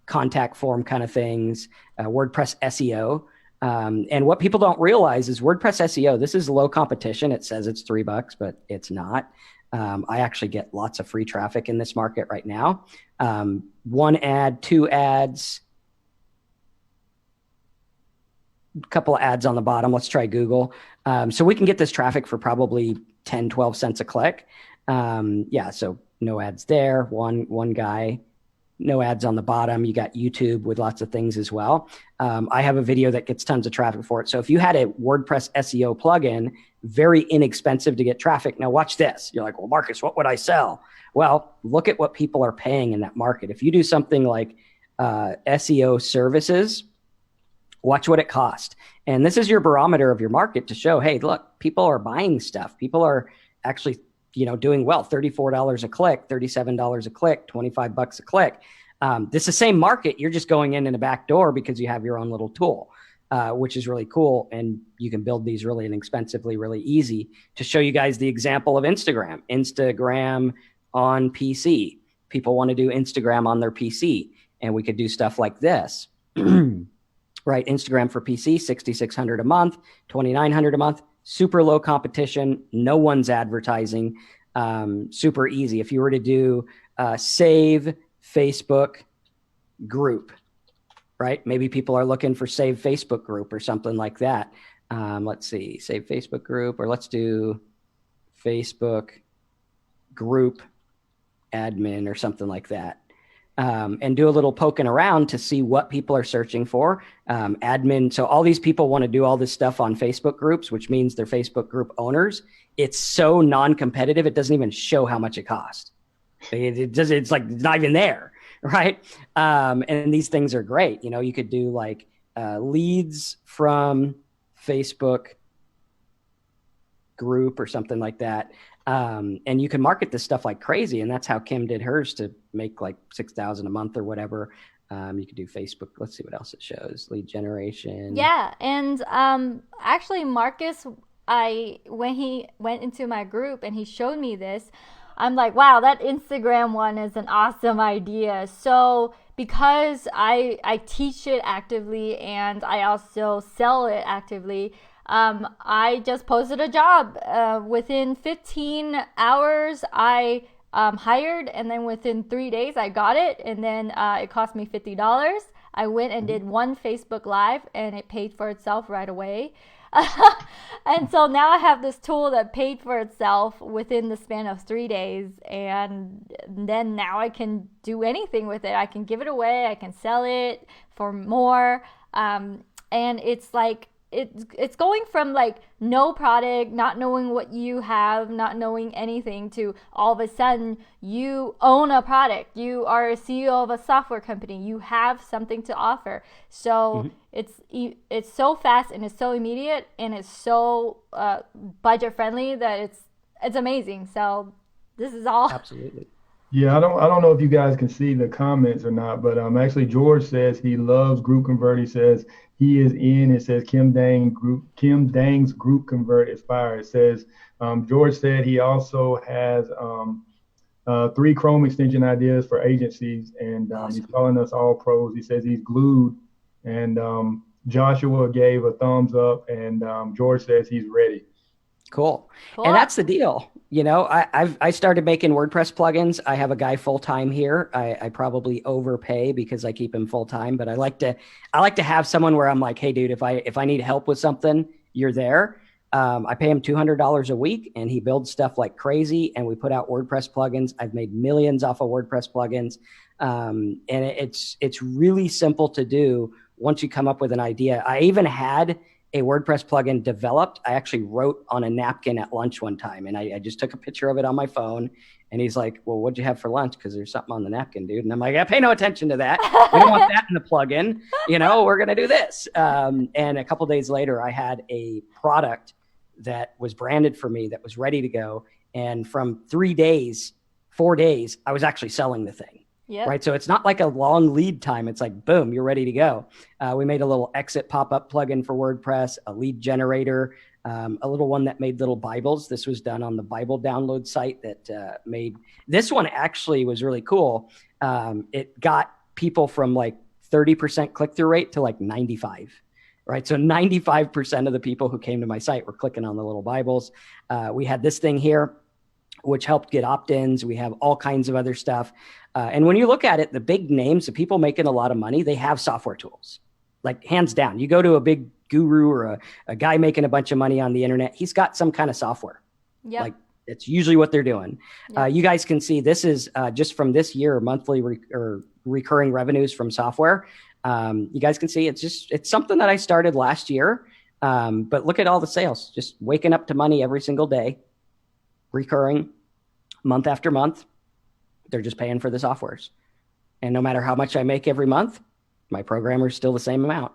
contact form kind of things, WordPress SEO. And what people don't realize is WordPress SEO, this is low competition. It says it's $3, but it's not. I actually get lots of free traffic in this market right now. 1 ad, 2 ads, a couple of ads on the bottom. Let's try Google. So we can get this traffic for probably 10, 12 cents a click. Yeah, so no ads there. One guy, no ads on the bottom. You got YouTube with lots of things as well. I have a video that gets tons of traffic for it. So if you had a WordPress SEO plugin, very inexpensive to get traffic. Now watch this. You're like, well, Marcus, what would I sell? Well, look at what people are paying in that market. If you do something like SEO services, watch what it costs. And this is your barometer of your market to show, hey, look, people are buying stuff. People are actually, doing well. $34 a click, $37 a click, $25 a click. This is the same market. You're just going in a back door because you have your own little tool, which is really cool. And you can build these really inexpensively, really easy. To show you guys the example of Instagram on PC. People want to do Instagram on their PC, and we could do stuff like this. Right, Instagram for PC, $6,600 a month, $2,900 a month, super low competition, no one's advertising, super easy. If you were to do save Facebook group, right? Maybe people are looking for save Facebook group or something like that. Let's see, save Facebook group, or let's do Facebook group admin or something like that. And do a little poking around to see what people are searching for. Admin. So all these people want to do all this stuff on Facebook groups, which means they're Facebook group owners. It's so non-competitive. It doesn't even show how much it costs. It's like not even there. Right. And these things are great. You could do like leads from Facebook group or something like that. And you can market this stuff like crazy. And that's how Kim did hers to make like 6,000 a month or whatever. You could do Facebook. Let's see what else it shows. Lead generation. Yeah. And actually, Marcus, when he went into my group and he showed me this, I'm like, wow, that Instagram one is an awesome idea. So because I teach it actively and I also sell it actively, I just posted a job. Within 15 hours, I hired, and then within 3 days, I got it, and then it cost me $50. I went and did 1 Facebook Live, and it paid for itself right away. And so now I have this tool that paid for itself within the span of 3 days, and then now I can do anything with it. I can give it away, I can sell it for more, and it's like, it's going from like no product, not knowing what you have, not knowing anything, to all of a sudden you own a product. You are a CEO of a software company. You have something to offer. So it's so fast and it's so immediate and it's so budget friendly that it's amazing. So this is all. Absolutely. Yeah, I don't know if you guys can see the comments or not, but actually George says he loves group convert. He says he is in. It says Kim Dang's group convert is fire. It says George said he also has 3 Chrome extension ideas for agencies, and Awesome. he's calling us all pros. He says he's glued, and Joshua gave a thumbs up, and George says he's ready. Cool. And that's the deal. You know, I started making WordPress plugins. I have a guy full time here. I probably overpay because I keep him full time, but I like to have someone where I'm like, hey, dude, if I need help with something, you're there. I pay him $200 a week, and he builds stuff like crazy. And we put out WordPress plugins. I've made millions off of WordPress plugins, and it's really simple to do once you come up with an idea. I even had a WordPress plugin developed. I actually wrote on a napkin at lunch one time, and I just took a picture of it on my phone. And he's like, well, what'd you have for lunch? Because there's something on the napkin, dude. And I'm like, I pay no attention to that. We don't want that in the plugin. You know, we're going to do this. And a couple of days later, I had a product that was branded for me that was ready to go. And from 4 days, I was actually selling the thing. Yep. Right. So it's not like a long lead time. It's like, boom, you're ready to go. We made a little exit pop-up plugin for WordPress, a lead generator, a little one that made little Bibles. This was done on the Bible download site that made this one actually was really cool. It got people from like 30% click-through rate to like 95. Right. So 95% of the people who came to my site were clicking on the little Bibles. We had this thing here, which helped get opt-ins. We have all kinds of other stuff. And when you look at it, the big names, the people making a lot of money, they have software tools, like hands down. You go to a big guru or a guy making a bunch of money on the internet, he's got some kind of software. Yep. Like it's usually what they're doing. Yep. You guys can see this is just from this year, monthly or recurring revenues from software. You guys can see it's something that I started last year. But look at all the sales, just waking up to money every single day, recurring month after month. They're just paying for the softwares. And no matter how much I make every month, my programmer's still the same amount.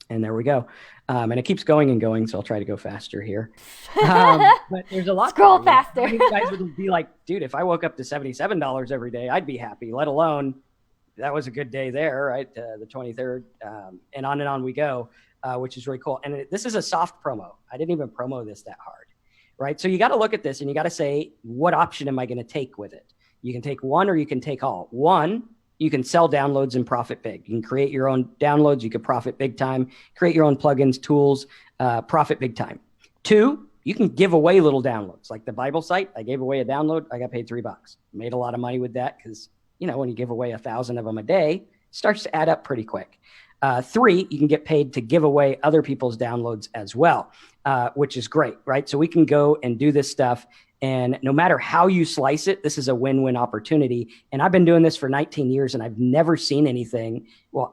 And there we go. And it keeps going and going, so I'll try to go faster here. But there's a lot. Scroll faster. You guys would be like, dude, if I woke up to $77 every day, I'd be happy, let alone that was a good day there, right? The 23rd, and on we go, which is really cool. And this is a soft promo. I didn't even promo this that hard, right? So you got to look at this and you got to say, what option am I going to take with it? You can take one or you can take all. One, you can sell downloads and profit big. You can create your own downloads. You can profit big time, create your own plugins, tools, profit big time. Two, you can give away little downloads. Like the Bible site, I gave away a download. I got paid $3. Made a lot of money with that because, you know, when you give away 1,000 of them a day, it starts to add up pretty quick. Three, you can get paid to give away other people's downloads as well, which is great, right? So we can go and do this stuff. And no matter how you slice it, this is a win-win opportunity. And I've been doing this for 19 years and I've never seen anything. Well,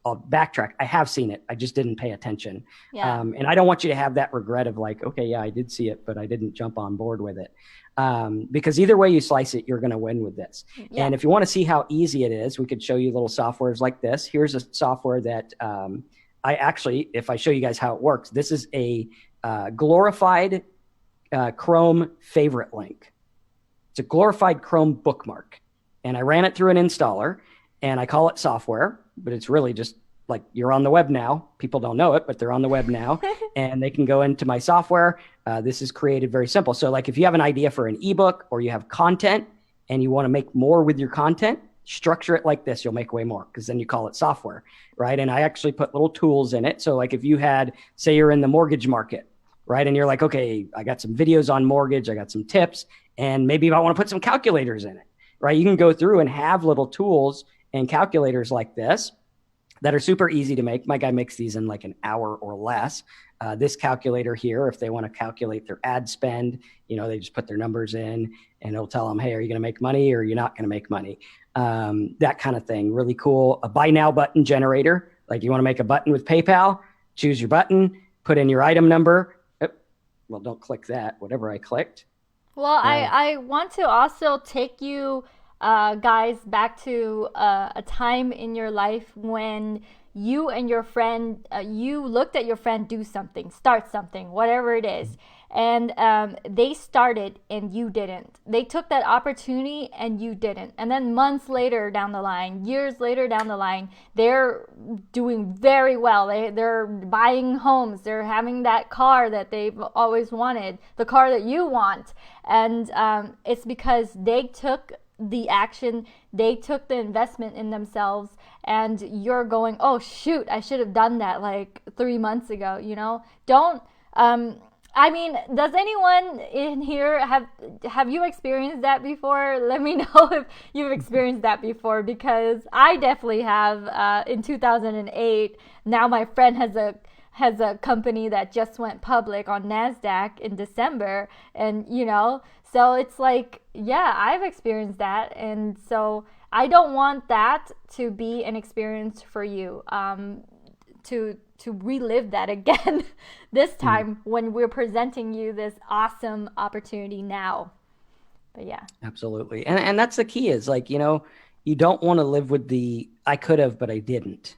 I'll backtrack. I have seen it. I just didn't pay attention. Yeah. And I don't want you to have that regret of like, okay, yeah, I did see it, but I didn't jump on board with it. Because either way you slice it, you're going to win with this. Yeah. And if you want to see how easy it is, we could show you little softwares like this. Here's a software that I actually, if I show you guys how it works, this is a glorified Chrome favorite link. It's a glorified Chrome bookmark. And I ran it through an installer and I call it software, but it's really just like you're on the web now. People don't know it, but they're on the web now and they can go into my software. This is created very simple. So like if you have an idea for an ebook or you have content and you want to make more with your content, structure it like this. You'll make way more because then you call it software, right? And I actually put little tools in it. So like if you had, say you're in the mortgage market, right? And you're like, okay, I got some videos on mortgage. I got some tips and maybe I want to put some calculators in it, right? You can go through and have little tools and calculators like this that are super easy to make. My guy makes these in like an hour or less. This calculator here, if they want to calculate their ad spend, you know, they just put their numbers in and it'll tell them, hey, are you going to make money or you're not going to make money? That kind of thing. Really cool. A buy now button generator. Like you want to make a button with PayPal, choose your button, put in your item number. Well, don't click that, whatever I clicked. Well, I want to also take you guys back to a time in your life when you and your friend, you looked at your friend do something, start something, whatever it is. And they started and you didn't. They took that opportunity and you didn't. And then months later down the line, years later down the line, they're doing very well. They're buying homes. They're having that car that they've always wanted, the car that you want. And it's because they took the action, they took the investment in themselves, and you're going, oh shoot, I should have done that like 3 months ago. Don't I mean, does anyone in here have you experienced that before? Let me know if you've experienced that before, because I definitely have. In 2008, now my friend has a company that just went public on NASDAQ in December, and so it's like, yeah, I've experienced that, and so I don't want that to be an experience for you. To relive that again this time when we're presenting you this awesome opportunity now. But yeah. Absolutely. And that's the key is like, you don't want to live with the, I could have, but I didn't.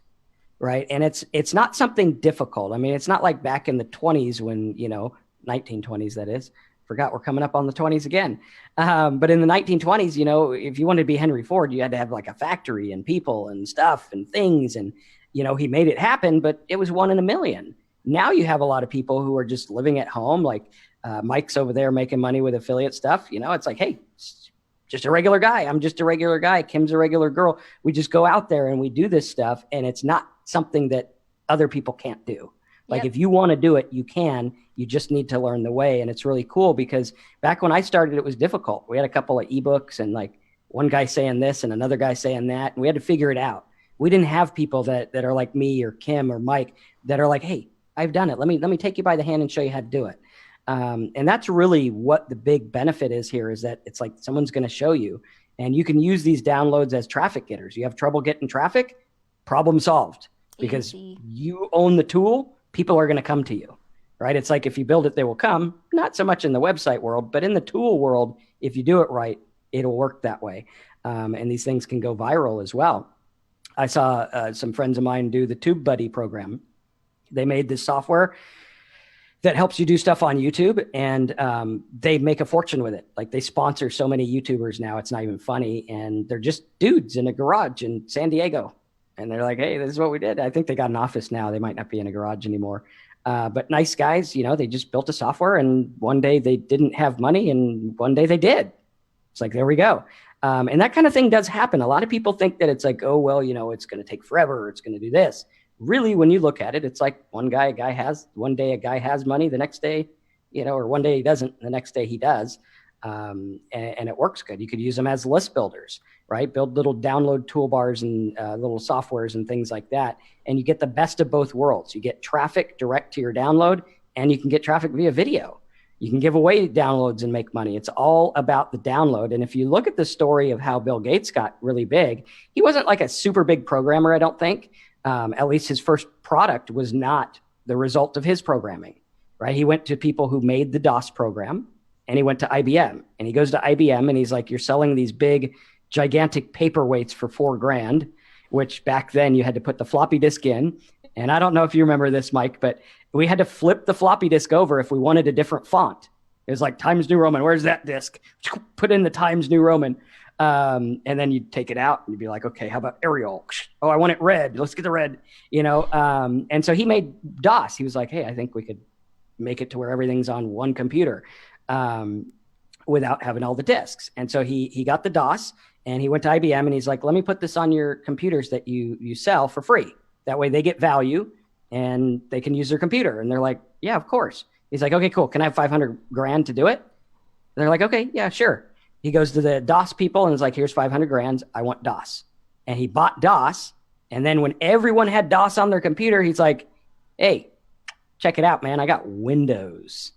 Right. And it's not something difficult. I mean, it's not like back in the 20s when, 1920s, that is. Forgot we're coming up on the 20s again. But in the 1920s, if you wanted to be Henry Ford, you had to have like a factory and people and stuff and things. And, he made it happen, but it was 1 in a million. Now you have a lot of people who are just living at home. Like Mike's over there making money with affiliate stuff. It's like, hey, just a regular guy. I'm just a regular guy. Kim's a regular girl. We just go out there and we do this stuff. And it's not something that other people can't do. Like If you want to do it, you can. You just need to learn the way. And it's really cool because back when I started, it was difficult. We had a couple of ebooks and like one guy saying this and another guy saying that. And we had to figure it out. We didn't have people that are like me or Kim or Mike that are like, hey, I've done it. Let me take you by the hand and show you how to do it. And that's really what the big benefit is here, is that it's like someone's going to show you, and you can use these downloads as traffic getters. You have trouble getting traffic, problem solved, because you own the tool. People are going to come to you, right? It's like if you build it, they will come. Not so much in the website world, but in the tool world, if you do it right, it'll work that way. And these things can go viral as well. I saw some friends of mine do the TubeBuddy program. They made this software that helps you do stuff on YouTube, and they make a fortune with it. Like they sponsor so many YouTubers now, it's not even funny. And they're just dudes in a garage in San Diego. And they're like, hey, this is what we did. I think they got an office now. They might not be in a garage anymore. But nice guys, they just built a software, and one day they didn't have money and one day they did. It's like, there we go. And that kind of thing does happen. A lot of people think that it's like, oh, well, it's going to take forever. It's going to do this. Really, when you look at it, it's like one day a guy has money, the next day, or one day he doesn't, the next day he does. And it works good. You could use them as list builders, right? Build little download toolbars and little softwares and things like that. And you get the best of both worlds. You get traffic direct to your download, and you can get traffic via video. You can give away downloads and make money. It's all about the download. And if you look at the story of how Bill Gates got really big, he wasn't like a super big programmer, I don't think. At least his first product was not the result of his programming, right? He went to people who made the DOS program, and he went to IBM. And he goes to IBM and he's like, you're selling these big, gigantic paperweights for $4,000, which back then you had to put the floppy disk in. And I don't know if you remember this, Mike, but we had to flip the floppy disk over if we wanted a different font. It was like Times New Roman. Where's that disk? Put in the Times New Roman. And then you'd take it out and you'd be like, okay, how about Arial? Oh, I want it red. Let's get the red, And so he made DOS. He was like, hey, I think we could make it to where everything's on one computer without having all the disks. And so he got the DOS, and he went to IBM and he's like, let me put this on your computers that you sell for free. That way they get value and they can use their computer. And they're like, yeah, of course. He's like, okay, cool. Can I have $500,000 to do it? They're like, okay, yeah, sure. He goes to the DOS people and is like, here's $500,000. I want DOS. And he bought DOS. And then when everyone had DOS on their computer, he's like, hey, check it out, man. I got Windows.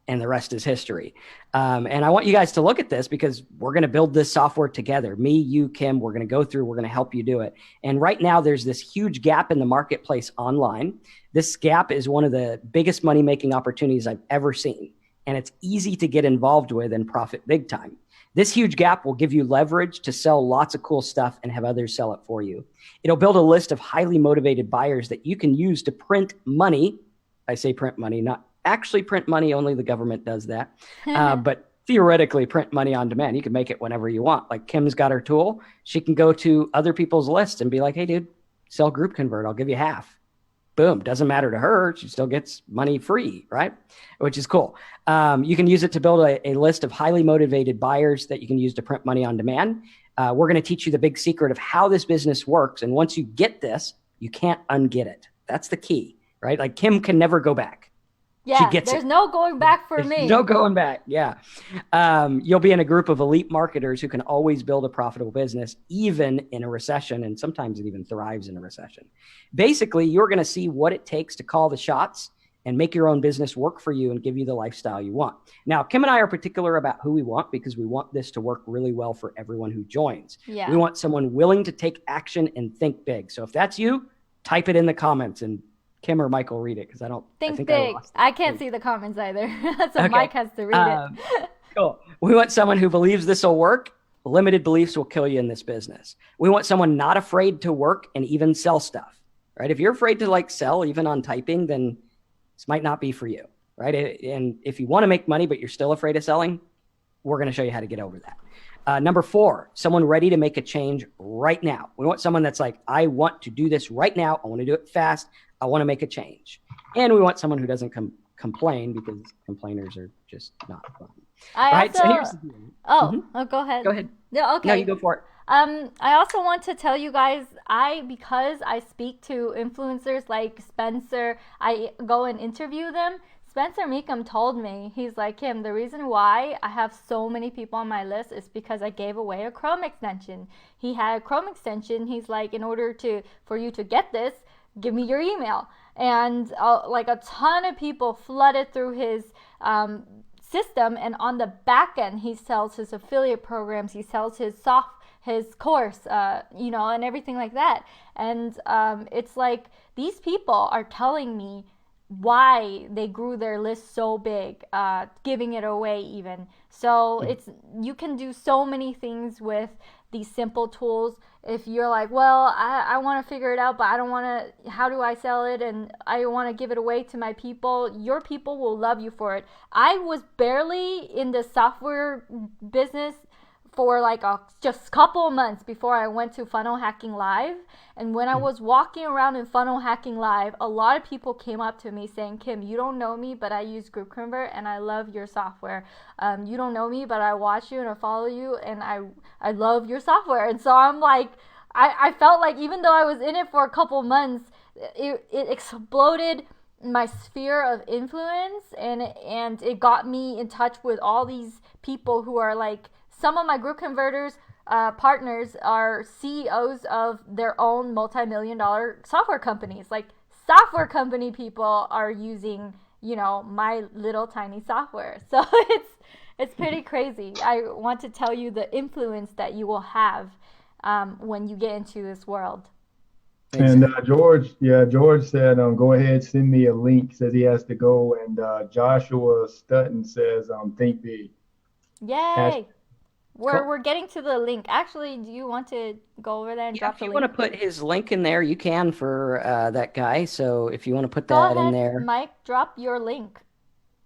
And the rest is history. And I want you guys to look at this because we're going to build this software together. Me, you, Kim, we're going to go through, we're going to help you do it. And right now there's this huge gap in the marketplace online. This gap is one of the biggest money-making opportunities I've ever seen. And it's easy to get involved with and profit big time. This huge gap will give you leverage to sell lots of cool stuff and have others sell it for you. It'll build a list of highly motivated buyers that you can use to print money. I say print money, not actually print money. Only the government does that. But theoretically, print money on demand. You can make it whenever you want. Like Kim's got her tool. She can go to other people's lists and be like, hey, dude, sell group convert. I'll give you half. Boom. Doesn't matter to her. She still gets money free, right? Which is cool. You can use it to build a list of highly motivated buyers that you can use to print money on demand. We're going to teach you the big secret of how this business works. And once you get this, you can't unget it. That's the key, right? Like Kim can never go back. Yeah, she gets there's it. no going back for There's me. no going back. Yeah. You'll be in a group of elite marketers who can always build a profitable business, even in a recession. And sometimes it even thrives in a recession. Basically, you're going to see what it takes to call the shots and make your own business work for you and give you the lifestyle you want. Now, Kim and I are particular about who we want because we want this to work really well for everyone who joins. Yeah. We want someone willing to take action and think big. So if that's you, type it in the comments and Kim or Mike will read it because I think think big. I can't see the comments either. So okay. Mike has to read it. Cool. We want someone who believes this will work. Limited beliefs will kill you in this business. We want someone not afraid to work and even sell stuff, right? If you're afraid to like sell even on typing, then this might not be for you, right? And if you want to make money, but you're still afraid of selling, we're going to show you how to get over that. Number 4, someone ready to make a change right now. We want someone that's like, I want to do this right now. I want to do it fast. I want to make a change. And we want someone who doesn't complain because complainers are just not fun. Go ahead. Go ahead. No, okay. No, you go for it. I also want to tell you guys, because I speak to influencers like Spencer, I go and interview them. Spencer Meekum told me, he's like, Kim, the reason why I have so many people on my list is because I gave away a Chrome extension. He had a Chrome extension. He's like, in order for you to get this, give me your email. And like a ton of people flooded through his system. And on the back end, he sells his affiliate programs. He sells his course, and everything like that. And it's like these people are telling me why they grew their list so big, giving it away even. So you can do so many things with these simple tools. If you're like, well, I want to figure it out, but I don't want to, how do I sell it? And I want to give it away to my people. Your people will love you for it. I was barely in the software business for like just a couple of months before I went to Funnel Hacking Live. And when I was walking around in Funnel Hacking Live, a lot of people came up to me saying, Kim, you don't know me, but I use Group Convert and I love your software. You don't know me, but I watch you and I follow you and I love your software. And so I'm like, I felt like even though I was in it for a couple months, it exploded my sphere of influence and it got me in touch with all these people who are like, some of my Group Converters partners are CEOs of their own multi-million-dollar software companies. Like software company people are using, my little tiny software. So it's pretty crazy. I want to tell you the influence that you will have when you get into this world. And George said, go ahead, send me a link. Says he has to go. And Joshua Stutton says, think big. Yay. We're getting to the link. Actually, do you want to go over there and drop the link? If you want to put his link in there, you can for that guy. So if you want to put Go that ahead, in there. Mike, drop your link.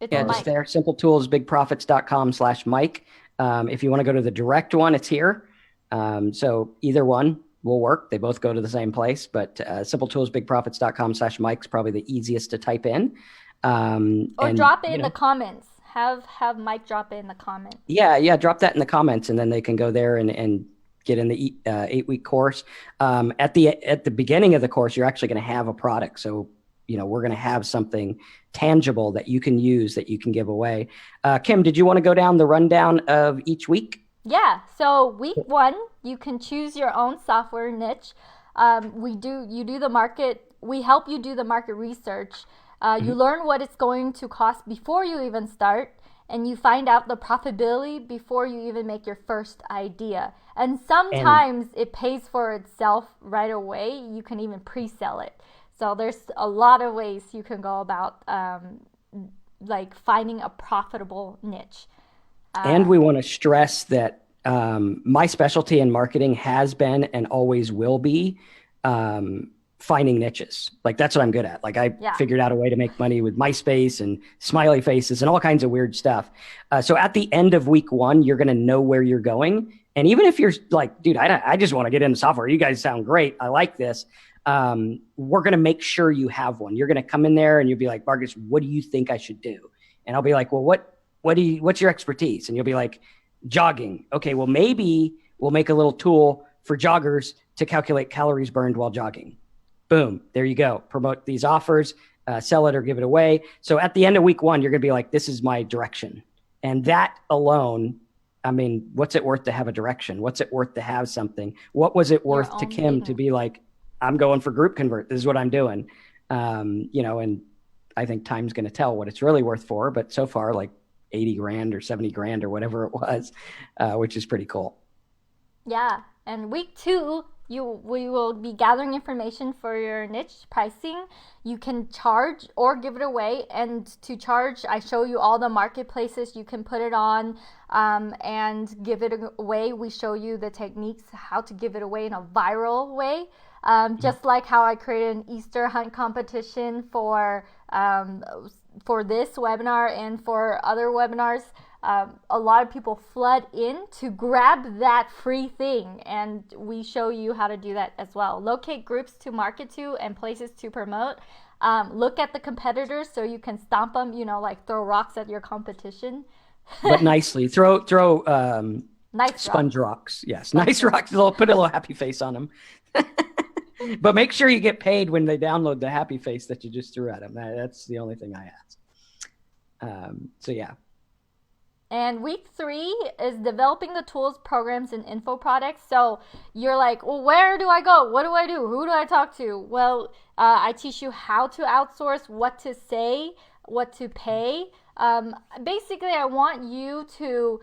It's just there, simpletools.bigprofits.com/Mike. If you want to go to the direct one, it's here. So either one will work. They both go to the same place, but simpletoolsbigprofits.com/Mike is probably the easiest to type in. Or drop it in the comments. Have Mike drop it in the comments. Yeah, drop that in the comments, and then they can go there and get in the 8-week course. At the beginning of the course, you're actually going to have a product. So, we're going to have something tangible that you can use, that you can give away. Kim, did you want to go down the rundown of each week? Yeah. So week 1, you can choose your own software niche. We help you do the market research. You learn what it's going to cost before you even start, and you find out the profitability before you even make your first idea. And sometimes it pays for itself right away. You can even pre-sell it. So there's a lot of ways you can go about like finding a profitable niche. And we want to stress that my specialty in marketing has been and always will be finding niches. Like that's what I'm good at. Like I figured out a way to make money with MySpace and smiley faces and all kinds of weird stuff. So at the end of week 1, you're going to know where you're going. And even if you're like, dude, I just want to get into software. You guys sound great. I like this. We're going to make sure you have one. You're going to come in there and you'll be like, Marcus, what do you think I should do? And I'll be like, well, what's your expertise? And you'll be like, jogging. Okay, well, maybe we'll make a little tool for joggers to calculate calories burned while jogging. Boom, there you go. Promote these offers, sell it or give it away. So at the end of week 1, you're going to be like, this is my direction. And that alone, I mean, what's it worth to have a direction? What's it worth to have something? What was it worth to Kim to be like, I'm going for group convert. This is what I'm doing. And I think time's going to tell what it's really worth for, but so far like 80 grand or 70 grand or whatever it was, which is pretty cool. Yeah. And week 2, we will be gathering information for your niche pricing. You can charge or give it away. And to charge, I show you all the marketplaces you can put it on and give it away. We show you the techniques, how to give it away in a viral way. Just like how I created an Easter hunt competition for this webinar and for other webinars. A lot of people flood in to grab that free thing, and we show you how to do that as well. Locate groups to market to and places to promote. Look at the competitors so you can stomp them, like throw rocks at your competition. But nicely. Throw nice sponge rocks. Yes, nice rocks. Put a little happy face on them. But make sure you get paid when they download the happy face that you just threw at them. That's the only thing I ask. So yeah. And week 3 is developing the tools, programs, and info products. So you're like, well, where do I go? What do I do? Who do I talk to? Well, I teach you how to outsource, what to say, what to pay. Basically, I want you to,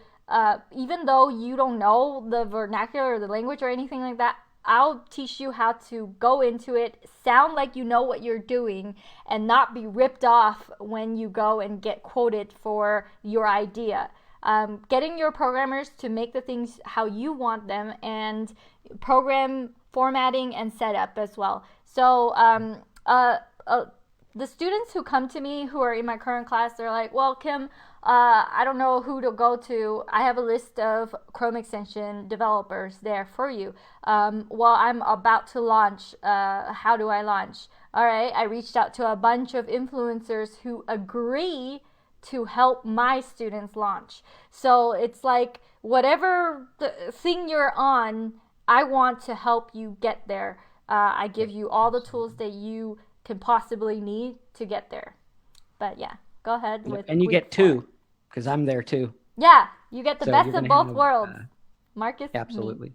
even though you don't know the vernacular or the language or anything like that, I'll teach you how to go into it, sound like you know what you're doing, and not be ripped off when you go and get quoted for your idea. Getting your programmers to make the things how you want them, and program formatting and setup as well. So the students who come to me who are in my current class, they're like, well, Kim, I don't know who to go to. I have a list of Chrome extension developers there for you. Well, I'm about to launch. How do I launch? All right, I reached out to a bunch of influencers who agree to help my students launch. So it's like whatever the thing you're on, I want to help you get there. I give you all the tools that you can possibly need to get there. But yeah, go ahead with. And you get 2, because I'm there too. Yeah, you get the best of both worlds. Marcus. Absolutely.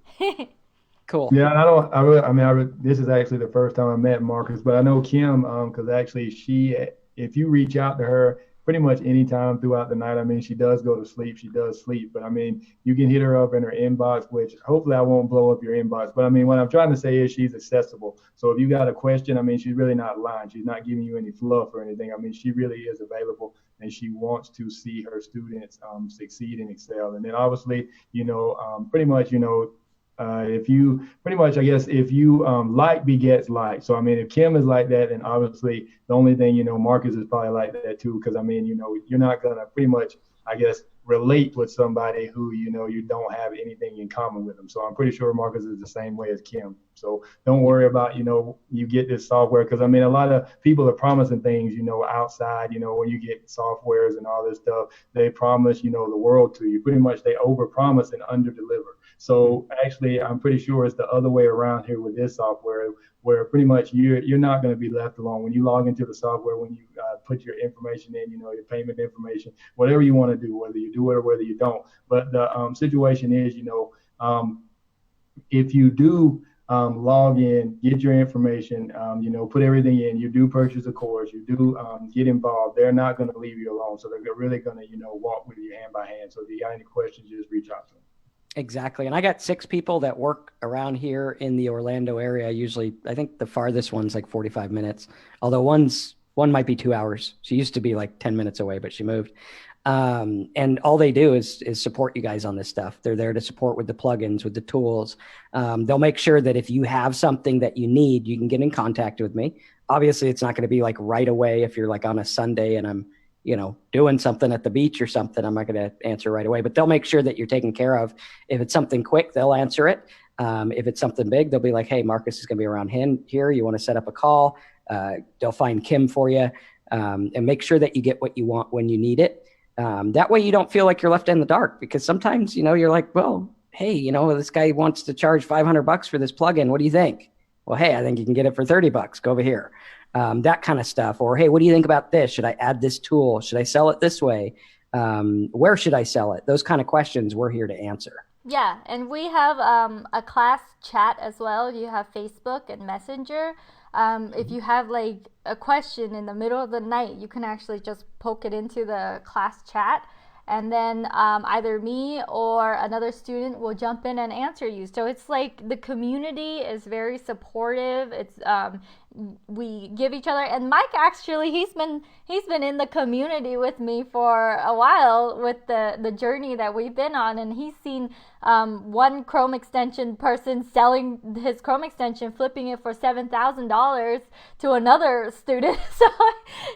Cool. Yeah, this is actually the first time I met Marcus, but I know Kim because actually if you reach out to her pretty much any time throughout the night, she does go to sleep. She does sleep, but you can hit her up in her inbox, which hopefully I won't blow up your inbox. But what I'm trying to say is she's accessible. So if you got a question, she's really not lying. She's not giving you any fluff or anything. she really is available, and she wants to see her students succeed and excel. And then obviously, pretty much, if you like begets like. So if Kim is like that, then obviously the only thing Marcus is probably like that too, because you're not gonna pretty much relate with somebody who you don't have anything in common with them. So I'm pretty sure Marcus is the same way as Kim. So don't worry about you get this software, because a lot of people are promising things outside. When you get softwares and all this stuff, they promise the world to you. Pretty much they overpromise and underdeliver. So actually, I'm pretty sure it's the other way around here with this software, where pretty much you're not going to be left alone. When you log into the software, when you put your information in, your payment information, whatever you want to do, whether you do it or whether you don't. But the situation is, if you do log in, get your information, put everything in, you do purchase a course, you do get involved, they're not going to leave you alone. So they're really going to, walk with you hand by hand. So if you got any questions, just reach out to them. Exactly. And I got 6 people that work around here in the Orlando area. Usually, I think the farthest one's like 45 minutes, although one might be 2 hours. She used to be like 10 minutes away, but she moved. And all they do is support you guys on this stuff. They're there to support with the plugins, with the tools. They'll make sure that if you have something that you need, you can get in contact with me. Obviously, it's not going to be like right away. If you're like on a Sunday and I'm, doing something at the beach or something, I'm not going to answer right away. But they'll make sure that you're taken care of. If it's something quick, they'll answer it. If it's something big, they'll be like, hey, Marcus is going to be around here. You want to set up a call? They'll find Kim for you, and make sure that you get what you want when you need it. That way you don't feel like you're left in the dark, because sometimes, you're like, well, hey, this guy wants to charge $500 for this plugin. What do you think? Well, hey, I think you can get it for $30. Go over here. That kind of stuff. Or, hey, what do you think about this? Should I add this tool? Should I sell it this way? Where should I sell it? Those kind of questions we're here to answer. Yeah, and we have a class chat as well. You have Facebook and Messenger. If you have like a question in the middle of the night, you can actually just poke it into the class chat, and then either me or another student will jump in and answer you. So it's like the community is very supportive. It's we give each other, and Mike actually he's been in the community with me for a while with the journey that we've been on, and he's seen one Chrome extension person selling his Chrome extension, flipping it for $7,000 to another student. So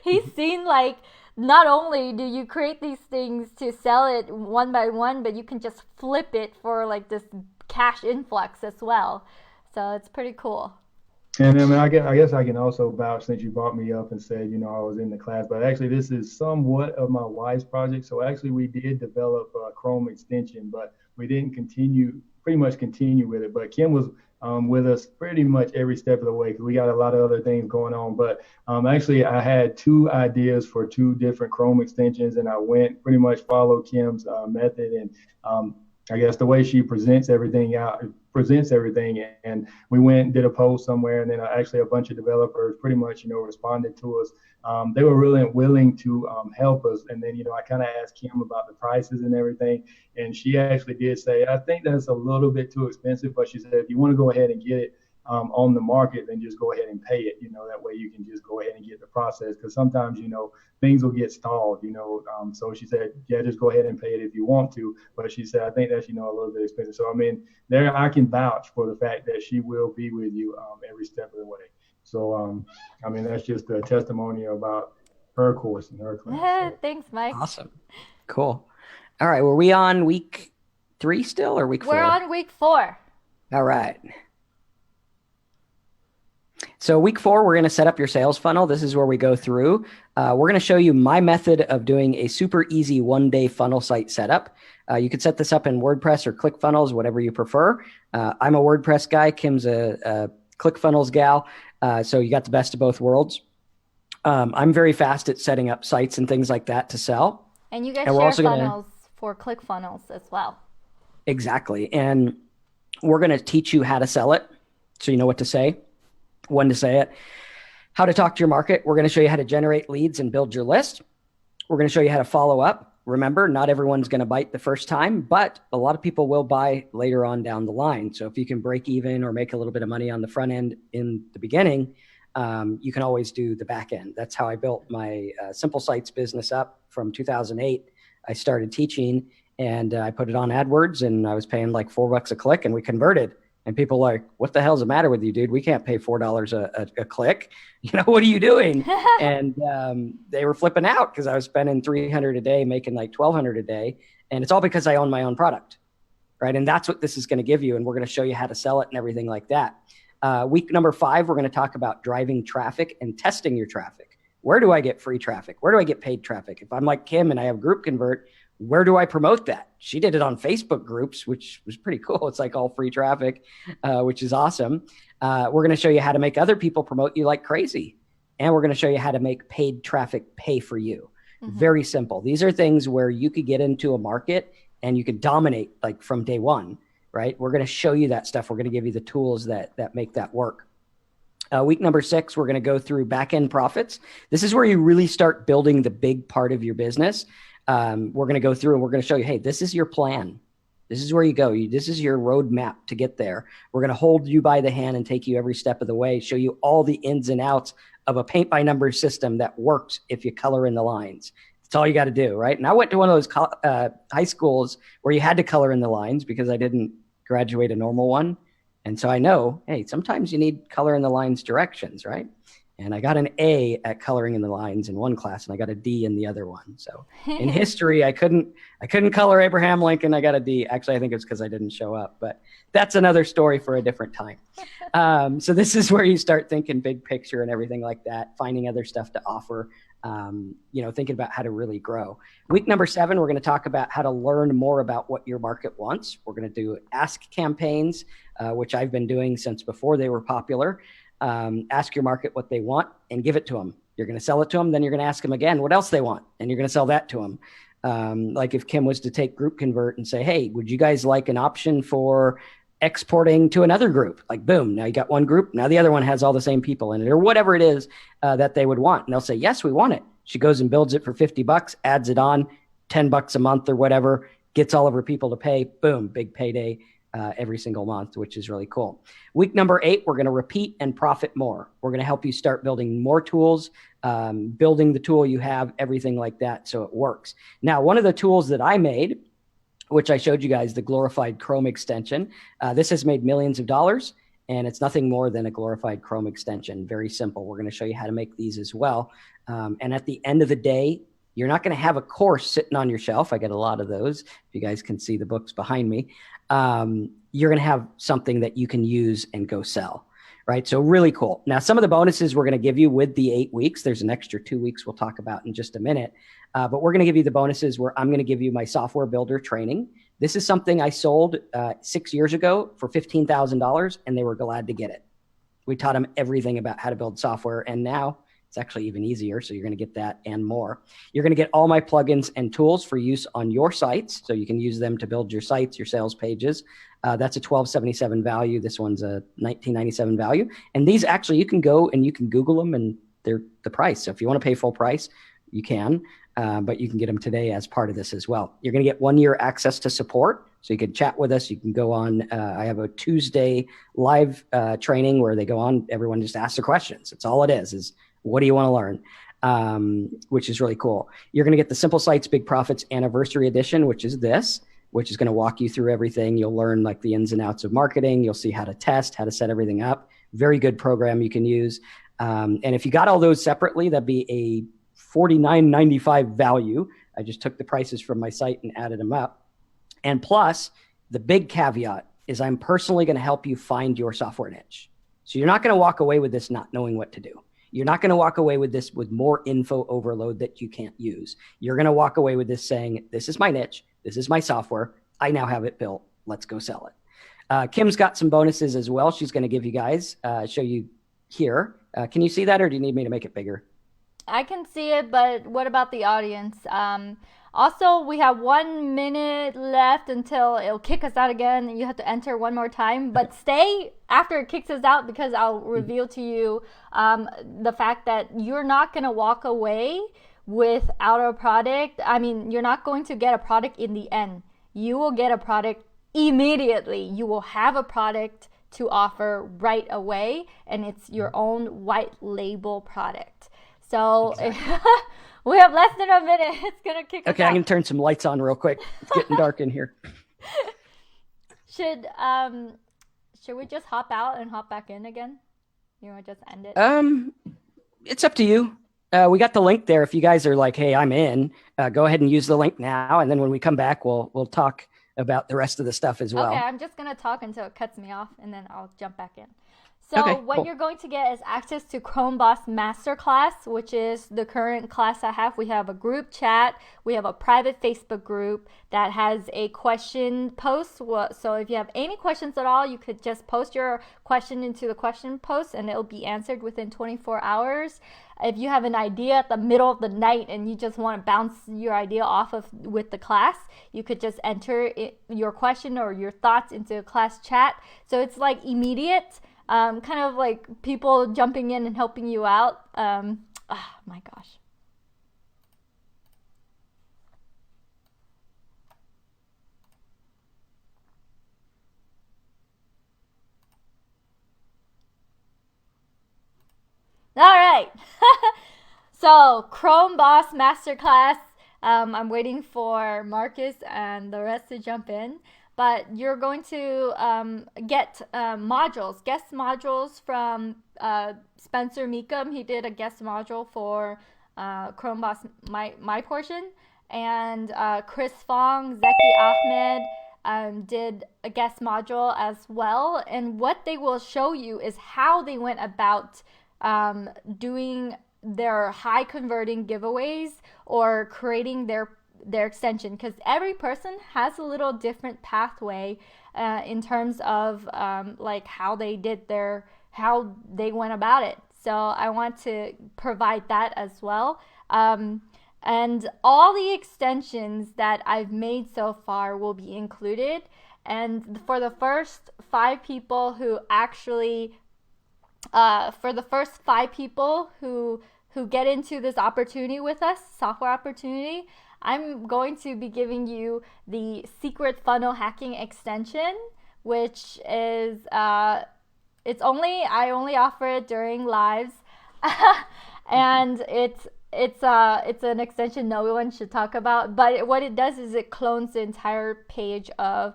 he's seen like, not only do you create these things to sell it one by one, but you can just flip it for like this cash influx as well. So it's pretty cool. And I guess I can also vouch, since you brought me up and said, I was in the class, but actually this is somewhat of my wife's project. So actually we did develop a Chrome extension, but we didn't pretty much continue with it. But Kim was with us pretty much every step of the way, because we got a lot of other things going on. But actually I had 2 ideas for 2 different Chrome extensions, and I went pretty much follow Kim's method, and I guess the way she presents everything, and we went and did a post somewhere, and then actually a bunch of developers pretty much responded to us. They were really willing to help us, and then I kind of asked Kim about the prices and everything, and she actually did say, I think that's a little bit too expensive, but she said if you want to go ahead and get it on the market, then just go ahead and pay it. That way you can just go ahead and get the process, because sometimes things will get stalled. So she said, yeah, just go ahead and pay it if you want to. But she said, I think that's a little bit expensive. So I mean, there I can vouch for the fact that she will be with you every step of the way. So I mean, that's just a testimony about her course and her class. So. Thanks, Mike. Awesome. Cool. All right. Were we on week 3 still, or week 4? We're on week 4. All right. So week 4, we're going to set up your sales funnel. This is where we go through. We're going to show you my method of doing a super easy 1-day funnel site setup. You could set this up in WordPress or ClickFunnels, whatever you prefer. I'm a WordPress guy. Kim's a ClickFunnels gal. So you got the best of both worlds. I'm very fast at setting up sites and things like that to sell. And you guys share funnels for ClickFunnels as well. Exactly. And we're going to teach you how to sell it, so you know what to say, when to say it, how to talk to your market. We're going to show you how to generate leads and build your list. We're going to show you how to follow up. Remember, not everyone's going to bite the first time, but a lot of people will buy later on down the line. So if you can break even or make a little bit of money on the front end in the beginning, you can always do the back end. That's how I built my Simple Sites business up from 2008. I started teaching, and I put it on AdWords, and I was paying like $4 a click, and we converted. And people are like, what the hell's the matter with you, dude? We can't pay $4 a click. What are you doing? And they were flipping out, because I was spending $300 a day, making like $1,200 a day. And it's all because I own my own product, right? And that's what this is going to give you. And we're going to show you how to sell it and everything like that. Week number 5, we're going to talk about driving traffic and testing your traffic. Where do I get free traffic? Where do I get paid traffic? If I'm like Kim and I have Group Convert, where do I promote that? She did it on Facebook groups, which was pretty cool. It's like all free traffic, which is awesome. We're going to show you how to make other people promote you like crazy. And we're going to show you how to make paid traffic pay for you. Mm-hmm. Very simple. These are things where you could get into a market and you could dominate like from day one, right? We're going to show you that stuff. We're going to give you the tools that make that work. Week number 6, we're going to go through back-end profits. This is where you really start building the big part of your business. We're going to go through and we're going to show you, hey, this is your plan. This is where you go. This is your roadmap to get there. We're going to hold you by the hand and take you every step of the way, show you all the ins and outs of a paint by numbers system that works if you color in the lines. It's all you got to do, right? And I went to one of those high schools where you had to color in the lines because I didn't graduate a normal one. And so I know, hey, sometimes you need color in the lines directions, right? And I got an A at coloring in the lines in one class, and I got a D in the other one. So in history, I couldn't color Abraham Lincoln. I got a D. Actually, I think it's because I didn't show up, but that's another story for a different time. So this is where you start thinking big picture and everything like that, finding other stuff to offer, thinking about how to really grow. Week number 7, we're going to talk about how to learn more about what your market wants. We're going to do ask campaigns, which I've been doing since before they were popular. Ask your market what they want and give it to them. You're going to sell it to them. Then you're going to ask them again what else they want. And you're going to sell that to them. Like if Kim was to take Group Convert and say, hey, would you guys like an option for exporting to another group? Like, boom, now you got one group. Now the other one has all the same people in it or whatever it is that they would want. And they'll say, yes, we want it. She goes and builds it for $50, adds it on, $10 a month or whatever, gets all of her people to pay. Boom, big payday. Every single month, which is really cool. Week number 8, we're going to repeat and profit more. We're going to help you start building more tools, building the tool you have, everything like that, so it works. Now, one of the tools that I made, which I showed you guys, the glorified Chrome extension, this has made millions of dollars, and it's nothing more than a glorified Chrome extension. Very simple. We're going to show you how to make these as well. And at the end of the day, you're not going to have a course sitting on your shelf. I get a lot of those. If you guys can see the books behind me. You're going to have something that you can use and go sell, right? So really cool. Now, some of the bonuses we're going to give you with the 8 weeks, there's an extra 2 weeks we'll talk about in just a minute. But we're going to give you the bonuses where I'm going to give you my software builder training. This is something I sold 6 years ago for $15,000, and they were glad to get it. We taught them everything about how to build software, and now it's actually even easier. So you're going to get that and more. You're going to get all my plugins and tools for use on your sites. So you can use them to build your sites, your sales pages. That's a $12.77 value. This one's a $19.97 value. And these actually, you can go and you can Google them and they're the price. So if you want to pay full price, you can, but you can get them today as part of this as well. You're going to get 1 year access to support. So you can chat with us. You can go on. I have a Tuesday live training where they go on. Everyone just asks the questions. That's all it is what do you want to learn? Which is really cool. You're going to get the Simple Sites, Big Profits Anniversary Edition, which is this, which is going to walk you through everything. You'll learn like the ins and outs of marketing. You'll see how to test, how to set everything up. Very good program you can use. And if you got all those separately, that'd be a $49.95 value. I just took the prices from my site and added them up. And plus, the big caveat is I'm personally going to help you find your software niche. So you're not going to walk away with this not knowing what to do. You're not going to walk away with this with more info overload that you can't use. You're going to walk away with this saying, this is my niche. This is my software. I now have it built. Let's go sell it. Kim's got some bonuses as well. She's going to give you guys, show you here. Can you see that or do you need me to make it bigger? I can see it, but what about the audience? Also, we have 1 minute left until it'll kick us out again. You have to enter one more time, but stay after it kicks us out because I'll reveal to you the fact that you're not going to walk away without a product. I mean, you're not going to get a product in the end. You will get a product immediately. You will have a product to offer right away, and it's your own white label product. So exactly. We have less than a minute. It's going to kick us out. Okay, I'm going to turn some lights on real quick. It's getting dark in here. Should we just hop out and hop back in again? You want to just end it? It's up to you. We got the link there. If you guys are like, hey, I'm in, go ahead and use the link now. And then when we come back, we'll talk about the rest of the stuff as well. Okay, I'm just going to talk until it cuts me off, and then I'll jump back in. So okay, what you're going to get is access to Chrome Boss Masterclass, which is the current class I have. We have a group chat. We have a private Facebook group that has a question post. So if you have any questions at all, you could just post your question into the question post, and it'll be answered within 24 hours. If you have an idea at the middle of the night and you just want to bounce your idea off of with the class, you could just enter your question or your thoughts into a class chat. So it's like immediate. Kind of like people jumping in and helping you out. Oh my gosh. All right. So Chrome Boss Masterclass I'm waiting for Marcus and the rest to jump in. But you're going to get modules, guest modules from Spencer Meekum. He did a guest module for Chrome Boss, my portion. And Chris Fong, Zeki Ahmed did a guest module as well. And what they will show you is how they went about doing their high converting giveaways or creating their extension, because every person has a little different pathway in terms of like how they went about it. So I want to provide that as well. And all the extensions that I've made so far will be included. And for the first 5 people who actually who get into this opportunity with us, software opportunity, I'm going to be giving you the secret funnel hacking extension, which is I only offer it during lives, and it's an extension no one should talk about. But what it does is it clones the entire page of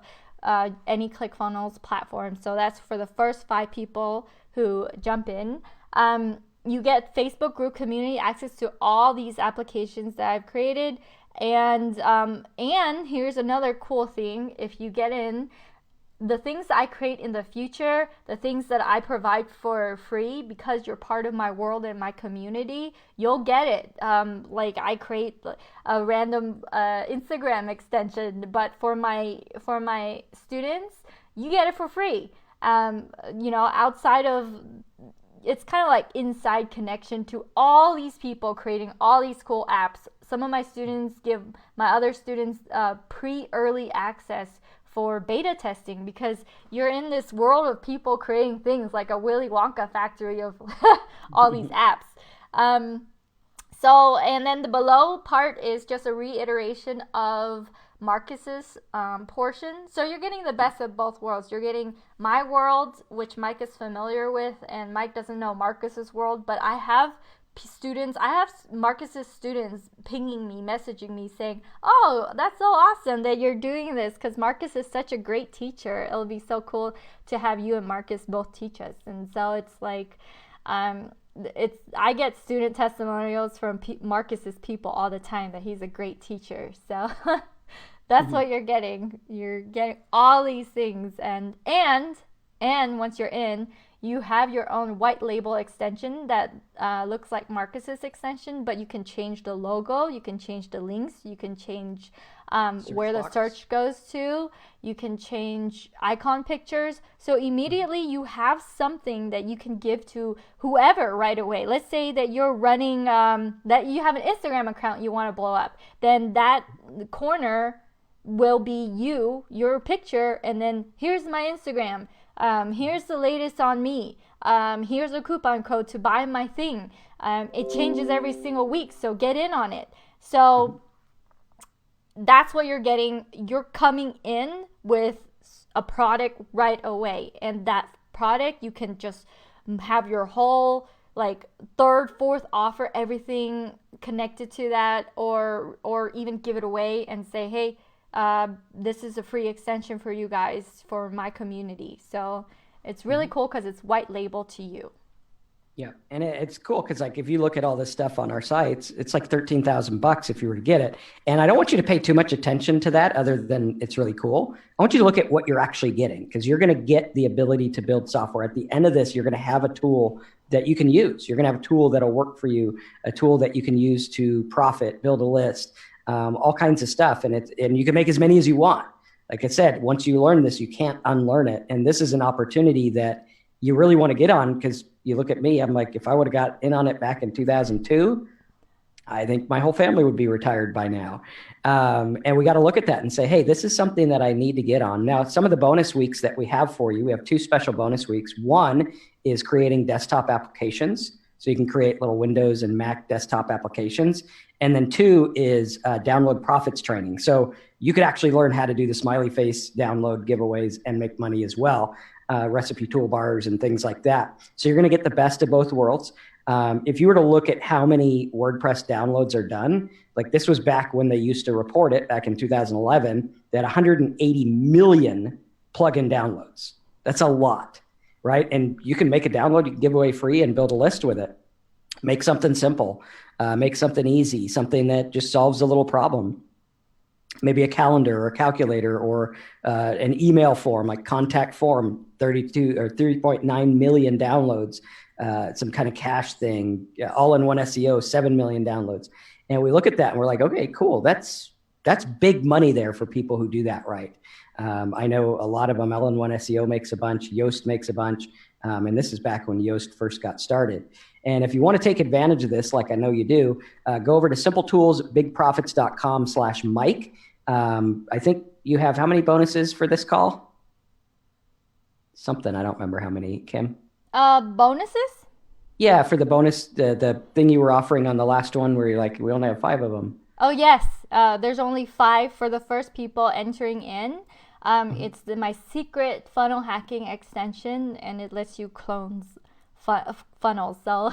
any ClickFunnels platform. So that's for the first 5 people who jump in. You get Facebook group community access to all these applications that I've created. And here's another cool thing. If you get in, the things I create in the future, the things that I provide for free, because you're part of my world and my community, you'll get it. Like I create a random Instagram extension, but for my students, you get it for free. Outside of, it's kind of like inside connection to all these people creating all these cool apps. Some of my students give my other students pre-early access for beta testing, because you're in this world of people creating things like a Willy Wonka factory of all these apps. And then the below part is just a reiteration of Marcus's portion. So you're getting the best of both worlds. You're getting my world, which Mike is familiar with, and Mike doesn't know Marcus's world, but I have Marcus's students pinging me, messaging me saying, oh, that's so awesome that you're doing this, because Marcus is such a great teacher. It'll be so cool to have you and Marcus both teach us. And so it's like, I get student testimonials from Marcus's people all the time that he's a great teacher. So that's what you're getting. You're getting all these things, and once you're in, you have your own white label extension that looks like Marcus's extension, but you can change the logo, you can change the links, you can change where the search goes to, you can change icon pictures. So immediately you have something that you can give to whoever right away. Let's say that you're running, that you have an Instagram account you want to blow up. Then that corner will be your picture, and then here's my Instagram. Here's the latest on me. Here's a coupon code to buy my thing. It changes every single week, so get in on it. So that's what you're getting. You're coming in with a product right away, and that product you can just have your whole like 3rd, 4th offer, everything connected to that, or even give it away and say, hey, this is a free extension for you guys for my community. So it's really cool because it's white label to you. Yeah. And it's cool because like if you look at all this stuff on our sites, it's like $13,000 if you were to get it. And I don't want you to pay too much attention to that other than it's really cool. I want you to look at what you're actually getting, because you're going to get the ability to build software. At the end of this, you're going to have a tool that you can use. You're going to have a tool that'll work for you, a tool that you can use to profit, build a list, all kinds of stuff. And you can make as many as you want. Like I said, once you learn this, you can't unlearn it. And this is an opportunity that you really want to get on, because you look at me, I'm like, if I would have got in on it back in 2002, I think my whole family would be retired by now. And we got to look at that and say, hey, this is something that I need to get on. Now, some of the bonus weeks that we have for you, we have 2 special bonus weeks. One is creating desktop applications. So you can create little Windows and Mac desktop applications. And then 2 is download profits training. So you could actually learn how to do the smiley face download giveaways and make money as well. Recipe toolbars and things like that. So you're going to get the best of both worlds. If you were to look at how many WordPress downloads are done, like this was back when they used to report it back in 2011, they had 180 million plugin downloads. That's a lot, right? And you can make a download, you can give away free and build a list with it. Make something simple, make something easy, something that just solves a little problem. Maybe a calendar or a calculator or an email form, like contact form, 32 or 3.9 million downloads, some kind of cache thing, all-in-one SEO, 7 million downloads. And we look at that and we're like, okay, cool. That's big money there for people who do that right. I know a lot of them. All-in-one SEO makes a bunch. Yoast makes a bunch. And this is back when Yoast first got started. And if you want to take advantage of this, like I know you do, go over to simpletools.bigprofits.com/Mike. I think you have how many bonuses for this call? Something. I don't remember how many, Kim. Bonuses? Yeah, for the bonus, the thing you were offering on the last one where you're like, we only have 5 of them. Oh, yes. There's only 5 for the first people entering in. It's my secret funnel hacking extension, and it lets you clone funnels. So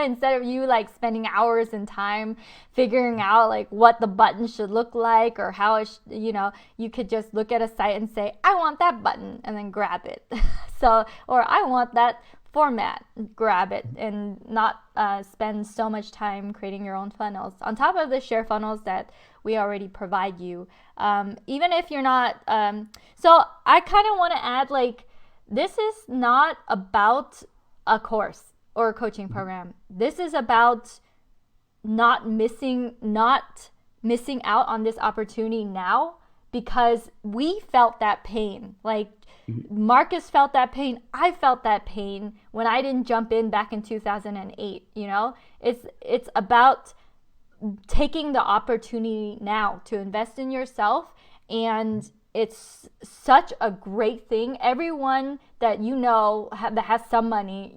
instead of you like spending hours and time figuring out like what the button should look like or how it you could just look at a site and say, I want that button, and then grab it. Or I want that format, grab it, and not spend so much time creating your own funnels on top of the share funnels that we already provide you. Even if you're not, so I kind of want to add, like, this is not about a course or a coaching program. This is about not missing out on this opportunity now, because we felt that pain. Like, Marcus felt that pain. I felt that pain when I didn't jump in back in 2008. It's about taking the opportunity now to invest in yourself, and it's such a great thing. Everyone that that has some money,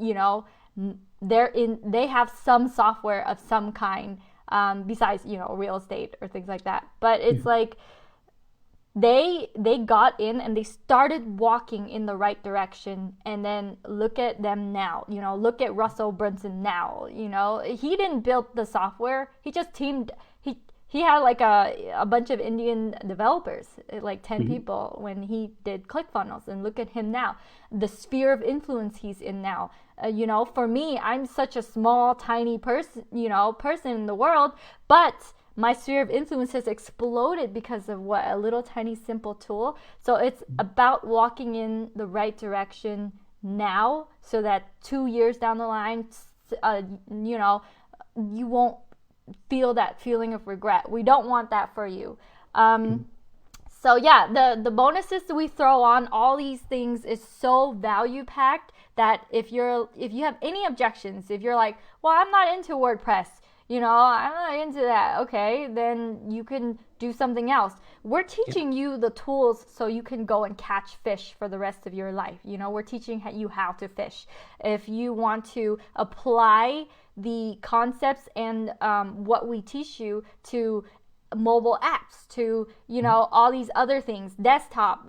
they have some software of some kind, besides real estate or things like that. But it's like they got in and they started walking in the right direction, and then look at them now. Look at Russell Brunson now. He didn't build the software. He just teamed. He had like a bunch of Indian developers, like 10 people, when he did ClickFunnels, and look at him now. The sphere of influence he's in now. For me, I'm such a small, tiny person in the world, but my sphere of influence has exploded because of a little tiny simple tool. So it's about walking in the right direction now, so that 2 years down the line, you won't feel that feeling of regret. We don't want that for you. So yeah, the bonuses that we throw on all these things is so value packed that if you have any objections, if you're like, well, I'm not into WordPress, I'm not into that, okay, then you can do something else. We're teaching you the tools so you can go and catch fish for the rest of your life. We're teaching you how to fish. If you want to apply the concepts and what we teach you to mobile apps, to all these other things, desktop,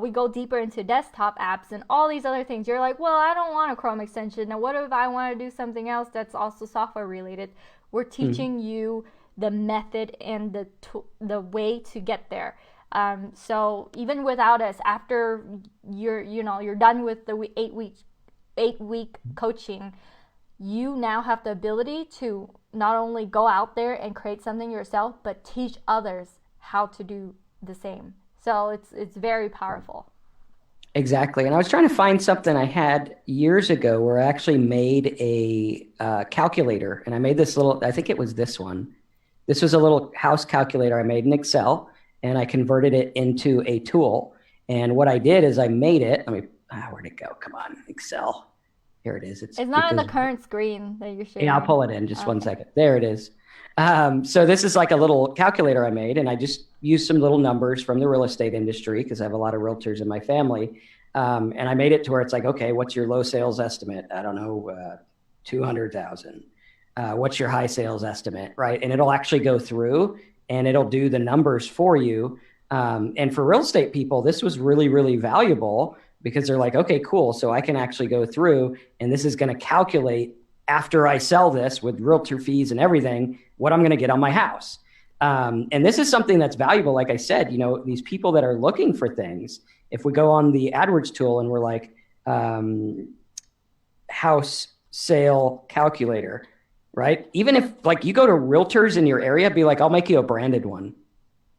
we go deeper into desktop apps and all these other things. You're like, well, I don't want a Chrome extension. Now what if I want to do something else that's also software related? We're teaching you the method and the way to get there. So even without us, after you're done with the 8-week coaching, you now have the ability to not only go out there and create something yourself, but teach others how to do the same. So it's very powerful. Exactly. And I was trying to find something I had years ago where I actually made a calculator, and I made this I think it was this one. This was a little house calculator I made in Excel, and I converted it into a tool. And what I did is I made it. Where'd it go? Come on, Excel. Here it is. It's not in the current screen that you're showing. Yeah, I'll pull it in just 1 second. There it is. So this is like a little calculator I made, and I just used some little numbers from the real estate industry because I have a lot of realtors in my family. And I made it to where it's like, okay, what's your low sales estimate? I don't know, 200,000. What's your high sales estimate, right? And it'll actually go through and it'll do the numbers for you. And for real estate people, this was really, really valuable because they're like, okay, cool. So I can actually go through and this is going to calculate after I sell this with realtor fees and everything, what I'm going to get on my house. And this is something that's valuable. Like I said, these people that are looking for things, if we go on the AdWords tool and we're like, house sale calculator, right? Even if like you go to realtors in your area, be like, I'll make you a branded one.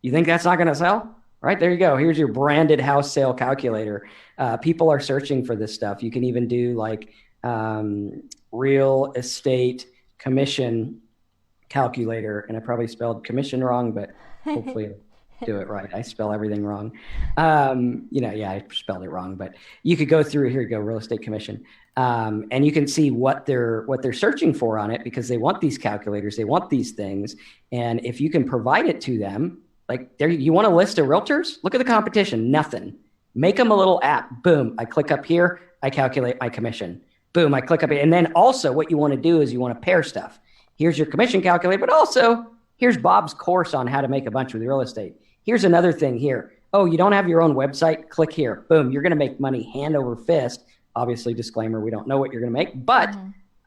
You think that's not going to sell? Right, there you go. Here's your branded house sale calculator. People are searching for this stuff. You can even do like real estate commission calculator. And I probably spelled commission wrong, but hopefully I do it right. I spell everything wrong. I spelled it wrong, but you could go through, here you go, real estate commission. And you can see what they're searching for on it, because they want these calculators, they want these things. And if you can provide it to them, like there, you want a list of realtors? Look at the competition, nothing. Make them a little app. Boom, I click up here, I calculate my commission. Boom, I click up here. And then also what you want to do is you want to pair stuff. Here's your commission calculator, but also here's Bob's course on how to make a bunch with real estate. Here's another thing here. Oh, you don't have your own website? Click here. Boom, you're going to make money hand over fist. Obviously, disclaimer, we don't know what you're going to make, but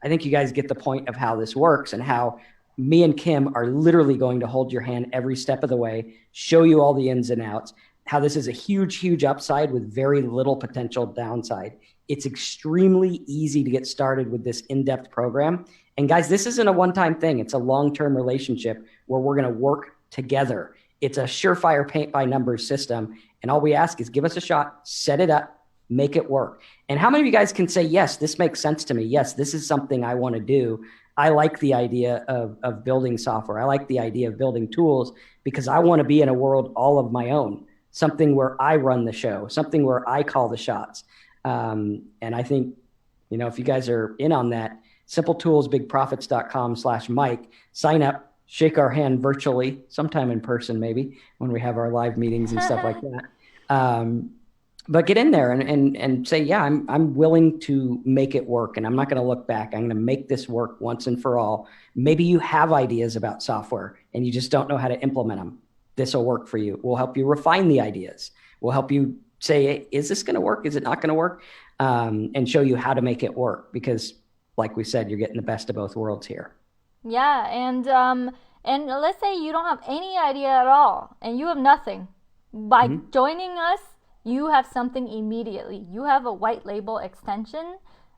I think you guys get the point of how this works and how me and Kim are literally going to hold your hand every step of the way, show you all the ins and outs, how this is a huge, huge upside with very little potential downside. It's extremely easy to get started with this in-depth program. And guys, this isn't a one-time thing. It's a long-term relationship where we're going to work together. It's a surefire paint by numbers system. And all we ask is give us a shot, set it up, make it work. And how many of you guys can say, yes, this makes sense to me. Yes, this is something I want to do. I like the idea of building software. I like the idea of building tools because I want to be in a world all of my own, something where I run the show, something where I call the shots. And I think, if you guys are in on that, simpletoolsbigprofits.com/Mike, sign up, shake our hand virtually, sometime in person, maybe when we have our live meetings and stuff like that. But get in there and say, yeah, I'm willing to make it work, and I'm not going to look back. I'm going to make this work once and for all. Maybe you have ideas about software and you just don't know how to implement them. This will work for you. We'll help you refine the ideas. We'll help you say, hey, is this going to work? Is it not going to work? And show you how to make it work, because like we said, you're getting the best of both worlds here. Yeah, and let's say you don't have any idea at all and you have nothing. By joining us, you have something immediately. You have a white label extension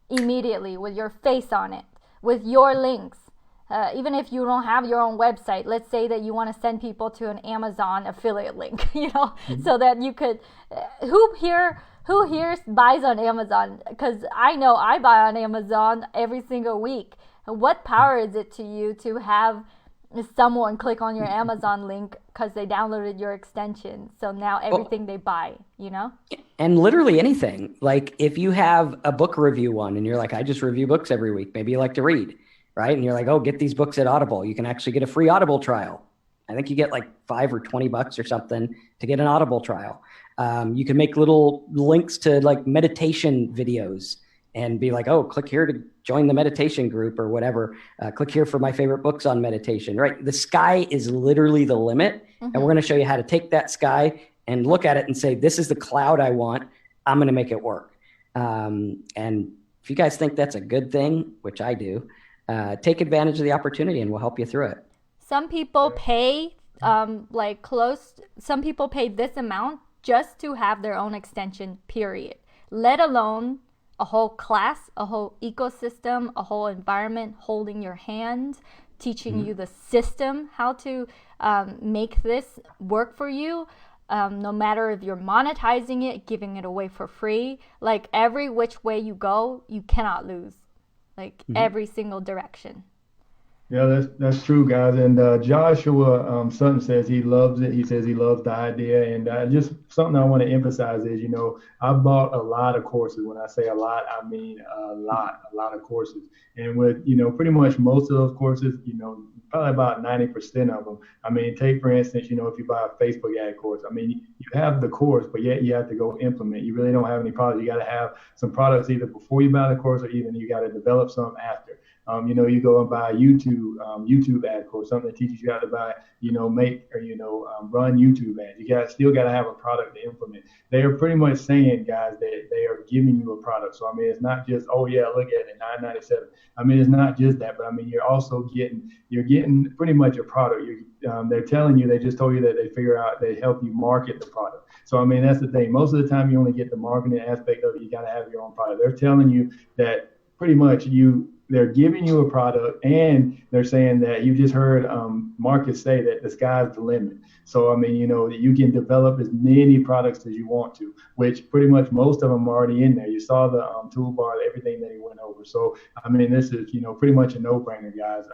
immediately with your face on it, with your links. Even if you don't have your own website, let's say that you want to send people to an Amazon affiliate link, so that you could, who here buys on Amazon? Because I know I buy on Amazon every single week. What power is it to you to have someone click on your Amazon link because they downloaded your extension? So now everything they buy, And literally anything. Like if you have a book review one and you're like, I just review books every week. Maybe you like to read, right? And you're like, oh, get these books at Audible. You can actually get a free Audible trial. I think you get like $5 or $20 or something to get an Audible trial. You can make little links to like meditation videos and be like, oh, click here to join the meditation group or whatever. Click here for my favorite books on meditation, right? The sky is literally the limit. And we're going to show you how to take that sky and look at it and say, this is the cloud I want. I'm going to make it work. And if you guys think that's a good thing, which I do, take advantage of the opportunity and we'll help you through it. Some people pay some people pay this amount just to have their own extension, period. Let alone a whole class, a whole ecosystem, a whole environment holding your hand, teaching you the system, how to make this work for you. No matter if you're monetizing it, giving it away for free, like every which way you go, you cannot lose, like every single direction. Yeah, that's true, guys. And Joshua Sutton says he loves it. He says he loves the idea. And just something I want to emphasize is, I bought a lot of courses. When I say a lot, I mean a lot of courses. And with, pretty much most of those courses, probably about 90% of them. I mean, take, for instance, if you buy a Facebook ad course, I mean, you have the course, but yet you have to go implement. You really don't have any products. You got to have some products either before you buy the course or even you got to develop some after. You go and buy a YouTube ad course, something that teaches you how to make or run YouTube ads. You still got to have a product to implement. They are pretty much saying, guys, that they are giving you a product. So I mean, it's not just, oh yeah, look at it, $9.97. I mean, it's not just that, but I mean, you're getting pretty much a product. They're telling you, they just told you that they help you market the product. So I mean, that's the thing. Most of the time, you only get the marketing aspect of it. You got to have your own product. They're telling you that pretty much they're giving you a product, and they're saying that you just heard Marcus say that the sky's the limit. So I mean, you can develop as many products as you want to, which pretty much most of them are already in there. You saw the toolbar, everything that he went over. So I mean, this is pretty much a no-brainer, guys.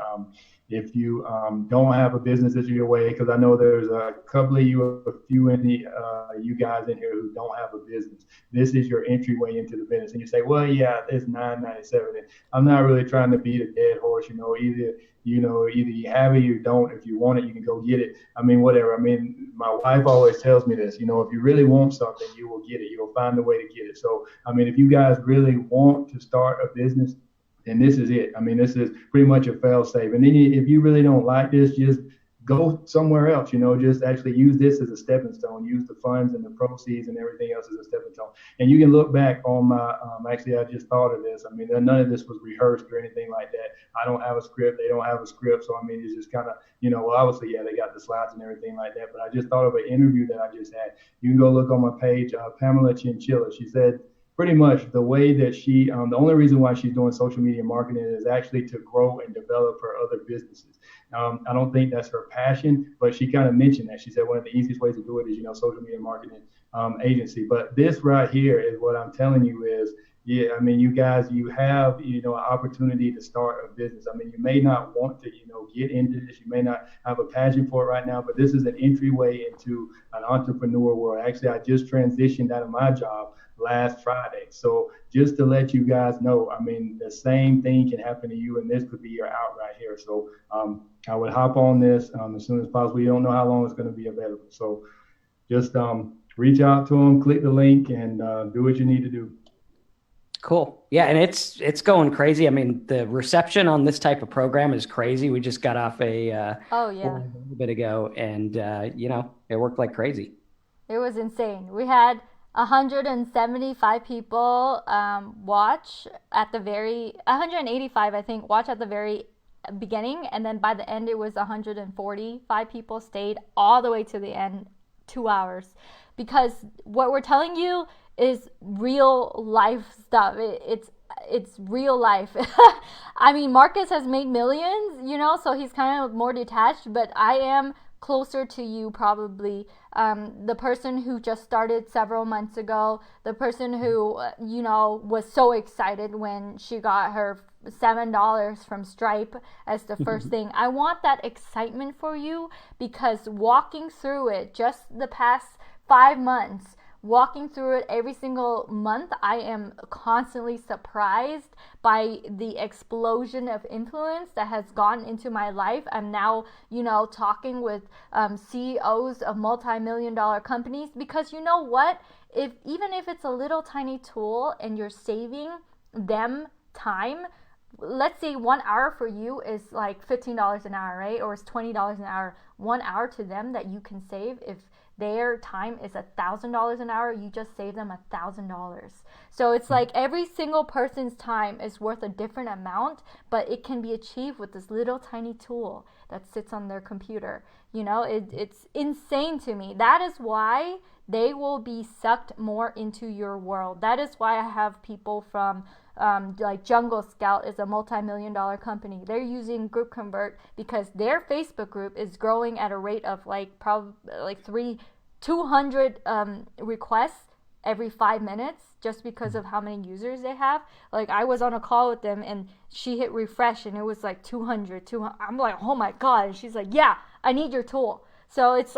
If you don't have a business this your way, because I know there's a couple of you, a few in you guys in here who don't have a business. This is your entryway into the business, and you say, well, yeah, it's $9.97. And I'm not really trying to beat a dead horse. Either you have it, or you don't. If you want it, you can go get it. I mean, whatever. I mean, my wife always tells me this. If you really want something, you will get it. You'll find a way to get it. So, I mean, if you guys really want to start a business, and this is it. I mean, this is pretty much a fail safe. And then if you really don't like this, just go somewhere else. Just actually use this as a stepping stone. Use the funds and the proceeds and everything else as a stepping stone. And you can look back on my. Actually, I just thought of this. I mean, none of this was rehearsed or anything like that. I don't have a script. They don't have a script. So I mean, it's just kind of well, obviously, yeah, they got the slides and everything like that. But I just thought of an interview that I just had. You can go look on my page. Pamela Chinchilla. She said, pretty much the way that the only reason why she's doing social media marketing is actually to grow and develop her other businesses. I don't think that's her passion, but she kind of mentioned that. She said one of the easiest ways to do it is, social media marketing agency. But this right here is what I'm telling you is, yeah, I mean, you guys, you have, an opportunity to start a business. I mean, you may not want to, get into this. You may not have a passion for it right now, but this is an entryway into an entrepreneur world. Actually, I just transitioned out of my job last Friday. So just to let you guys know, I mean, the same thing can happen to you, and this could be your out right here. So I would hop on this as soon as possible. You don't know how long it's going to be available. So just reach out to them, click the link, and do what you need to do. Cool. Yeah. And it's going crazy. I mean, the reception on this type of program is crazy. We just got off a bit ago, and it worked like crazy. It was insane. We had 175 people watch at the 185, I think, watch at the very beginning. And then by the end, it was 145 people stayed all the way to the end, 2 hours. Because what we're telling you is real life stuff. It's real life. I mean, Marcus has made millions, so he's kind of more detached, but I am closer to you probably. The person who just started several months ago, the person who, was so excited when she got her $7 from Stripe as the first thing. I want that excitement for you, because walking through it just the past 5 months, walking through it every single month, I am constantly surprised by the explosion of influence that has gone into my life. I'm now, talking with CEOs of multi-million-dollar companies, because you know what? Even if it's a little tiny tool and you're saving them time, let's say 1 hour for you is like $15 an hour, right? Or it's $20 an hour. 1 hour to them that you can save, if their time is $1,000 an hour, you just save them $1,000. So it's like every single person's time is worth a different amount, but it can be achieved with this little tiny tool that sits on their computer. It's insane to me. That is why they will be sucked more into your world. That is why I have people from like Jungle Scout is a multi-million-dollar company. They're using Group Convert because their Facebook group is growing at a rate of probably 200 requests every 5 minutes, just because of how many users they have. I was on a call with them and she hit refresh and it was like 200. I'm like, oh my God. And she's like, yeah, I need your tool. So it's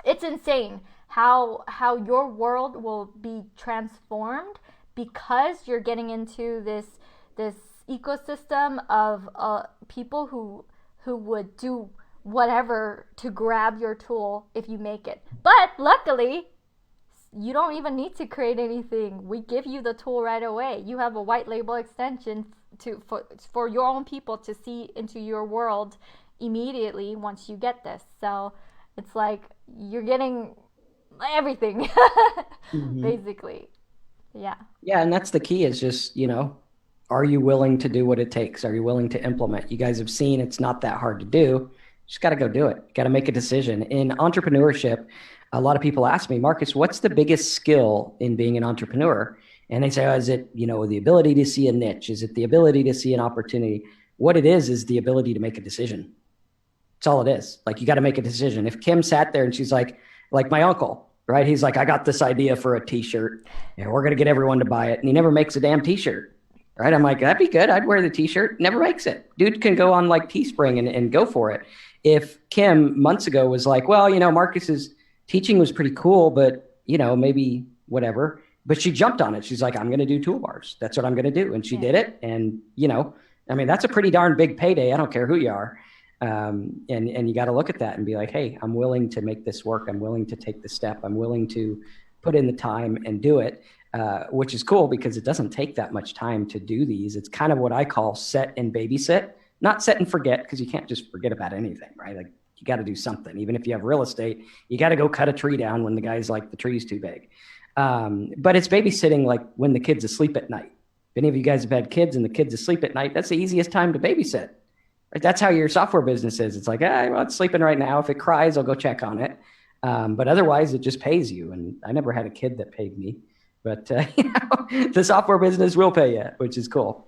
it's insane how your world will be transformed, because you're getting into this ecosystem of people who would do whatever to grab your tool if you make it. But luckily, you don't even need to create anything. We give you the tool right away. You have a white label extension for your own people to see into your world immediately once you get this. So it's like you're getting everything basically. Yeah. Yeah, and that's the key is just, are you willing to do what it takes? Are you willing to implement? You guys have seen it's not that hard to do. You just got to go do it. Got to make a decision. In entrepreneurship, a lot of people ask me, Marcus, what's the biggest skill in being an entrepreneur? And they say, oh, is it, the ability to see a niche? Is it the ability to see an opportunity? What it is the ability to make a decision. That's all it is. Like, you got to make a decision. If Kim sat there and she's like my uncle, right? He's like, I got this idea for a t-shirt and we're going to get everyone to buy it. And he never makes a damn t-shirt, right? I'm like, that'd be good. I'd wear the t-shirt. Never makes it. Dude can go on like Teespring and go for it. If Kim months ago was like, well, Marcus's teaching was pretty cool, but maybe whatever, but she jumped on it. She's like, I'm going to do toolbars. That's what I'm going to do. And she did it. And, that's a pretty darn big payday. I don't care who you are. And you got to look at that and be like, hey, I'm willing to make this work. I'm willing to take the step. I'm willing to put in the time and do it, which is cool because it doesn't take that much time to do these. It's kind of what I call set and babysit, not set and forget, because you can't just forget about anything, right? Like, you got to do something. Even if you have real estate, you got to go cut a tree down when the guy's like, the tree's too big. But it's babysitting like when the kid's asleep at night. If any of you guys have had kids and the kid's asleep at night, that's the easiest time to babysit. Right? That's how your software business is. It's like, well, it's sleeping right now. If it cries, I'll go check on it. But otherwise, it just pays you. And I never had a kid that paid me. But the software business will pay you, which is cool.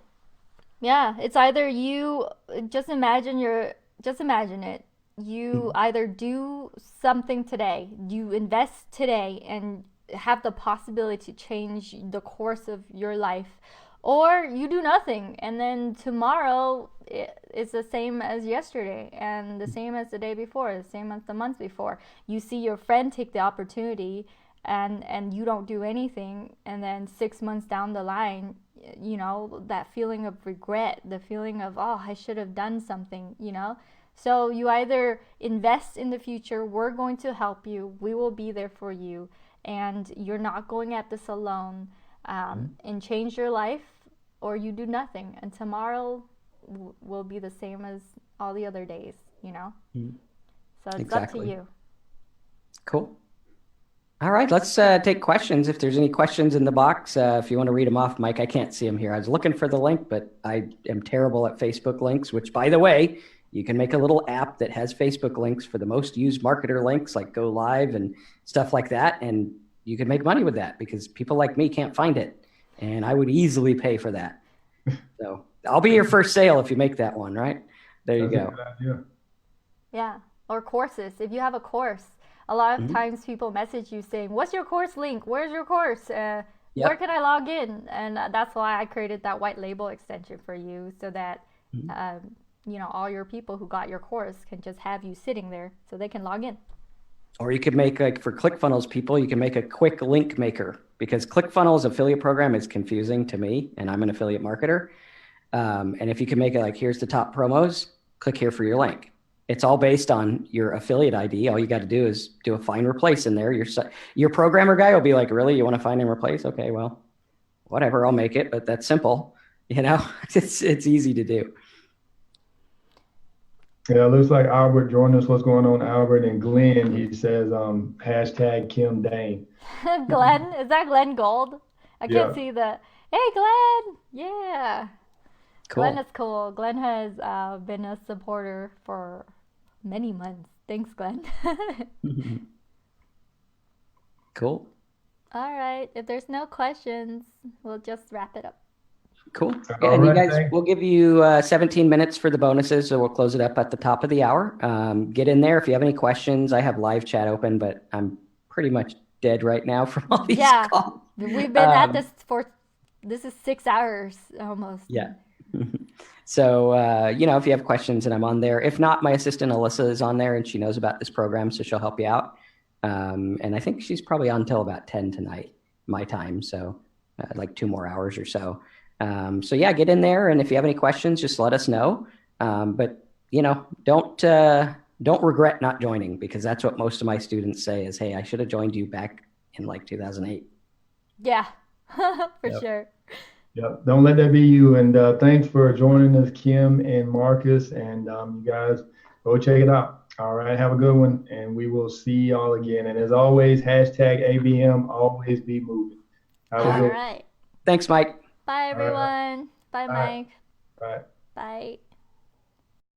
Yeah, it's either you just imagine it. You either do something today, you invest today and have the possibility to change the course of your life, or you do nothing and then tomorrow it's the same as yesterday and the same as the day before, the same as the month before. You see your friend take the opportunity and you don't do anything, and then 6 months down the line, that feeling of regret, the feeling of, oh, I should have done something, So you either invest in the future, we're going to help you, we will be there for you, and you're not going at this alone, and change your life, or you do nothing, and tomorrow will be the same as all the other days, So it's exactly up to you. Cool. All right, let's take questions. If there's any questions in the box, if you want to read them off, Mike, I can't see them here. I was looking for the link, but I am terrible at Facebook links, which, by the way, you can make a little app that has Facebook links for the most used marketer links, like Go Live and stuff like that. And you can make money with that because people like me can't find it. And I would easily pay for that. So I'll be your first sale if you make that one, right? There you go. Yeah, or courses. If you have a course, a lot of times people message you saying, what's your course link? Where's your course? Where can I log in? And that's why I created that white label extension for you, so that all your people who got your course can just have you sitting there so they can log in. Or you could make, like, for ClickFunnels people, you can make a quick link maker, because ClickFunnels affiliate program is confusing to me, and I'm an affiliate marketer. And if you can make it like, here's the top promos, click here for your link. It's all based on your affiliate ID. All you got to do is do a find replace in there. Your programmer guy will be like, really? You want to find and replace? Okay, well, whatever, I'll make it, but that's simple. It's easy to do. Yeah, it looks like Albert joined us. What's going on, Albert? And Glenn, he says, hashtag Kim Dang. Glenn? Is that Glenn Gold? I can't see the, hey, Glenn. Yeah. Cool. Glenn is cool. Glenn has been a supporter for many months. Thanks, Glenn. Cool. All right. If there's no questions, we'll just wrap it up. Cool. Yeah, and you guys, we'll give you 17 minutes for the bonuses, so we'll close it up at the top of the hour. Get in there if you have any questions. I have live chat open, but I'm pretty much dead right now from all these calls. We've been at this is 6 hours almost. Yeah. So, if you have questions, and I'm on there. If not, my assistant Alyssa is on there, and she knows about this program, so she'll help you out. And I think she's probably on until about 10 tonight, my time. So like 2 more hours or so. So yeah, get in there. And if you have any questions, just let us know. But don't regret not joining, because that's what most of my students say is, hey, I should have joined you back in like 2008. Yeah, for sure. Yep. Don't let that be you. And thanks for joining us, Kim and Marcus. And you guys go check it out. All right. Have a good one. And we will see y'all again. And as always, hashtag ABM, always be moving. Have a All good right. Thanks, Mike. Bye, one. All right. everyone. Bye, Bye. Mike. Bye. Bye.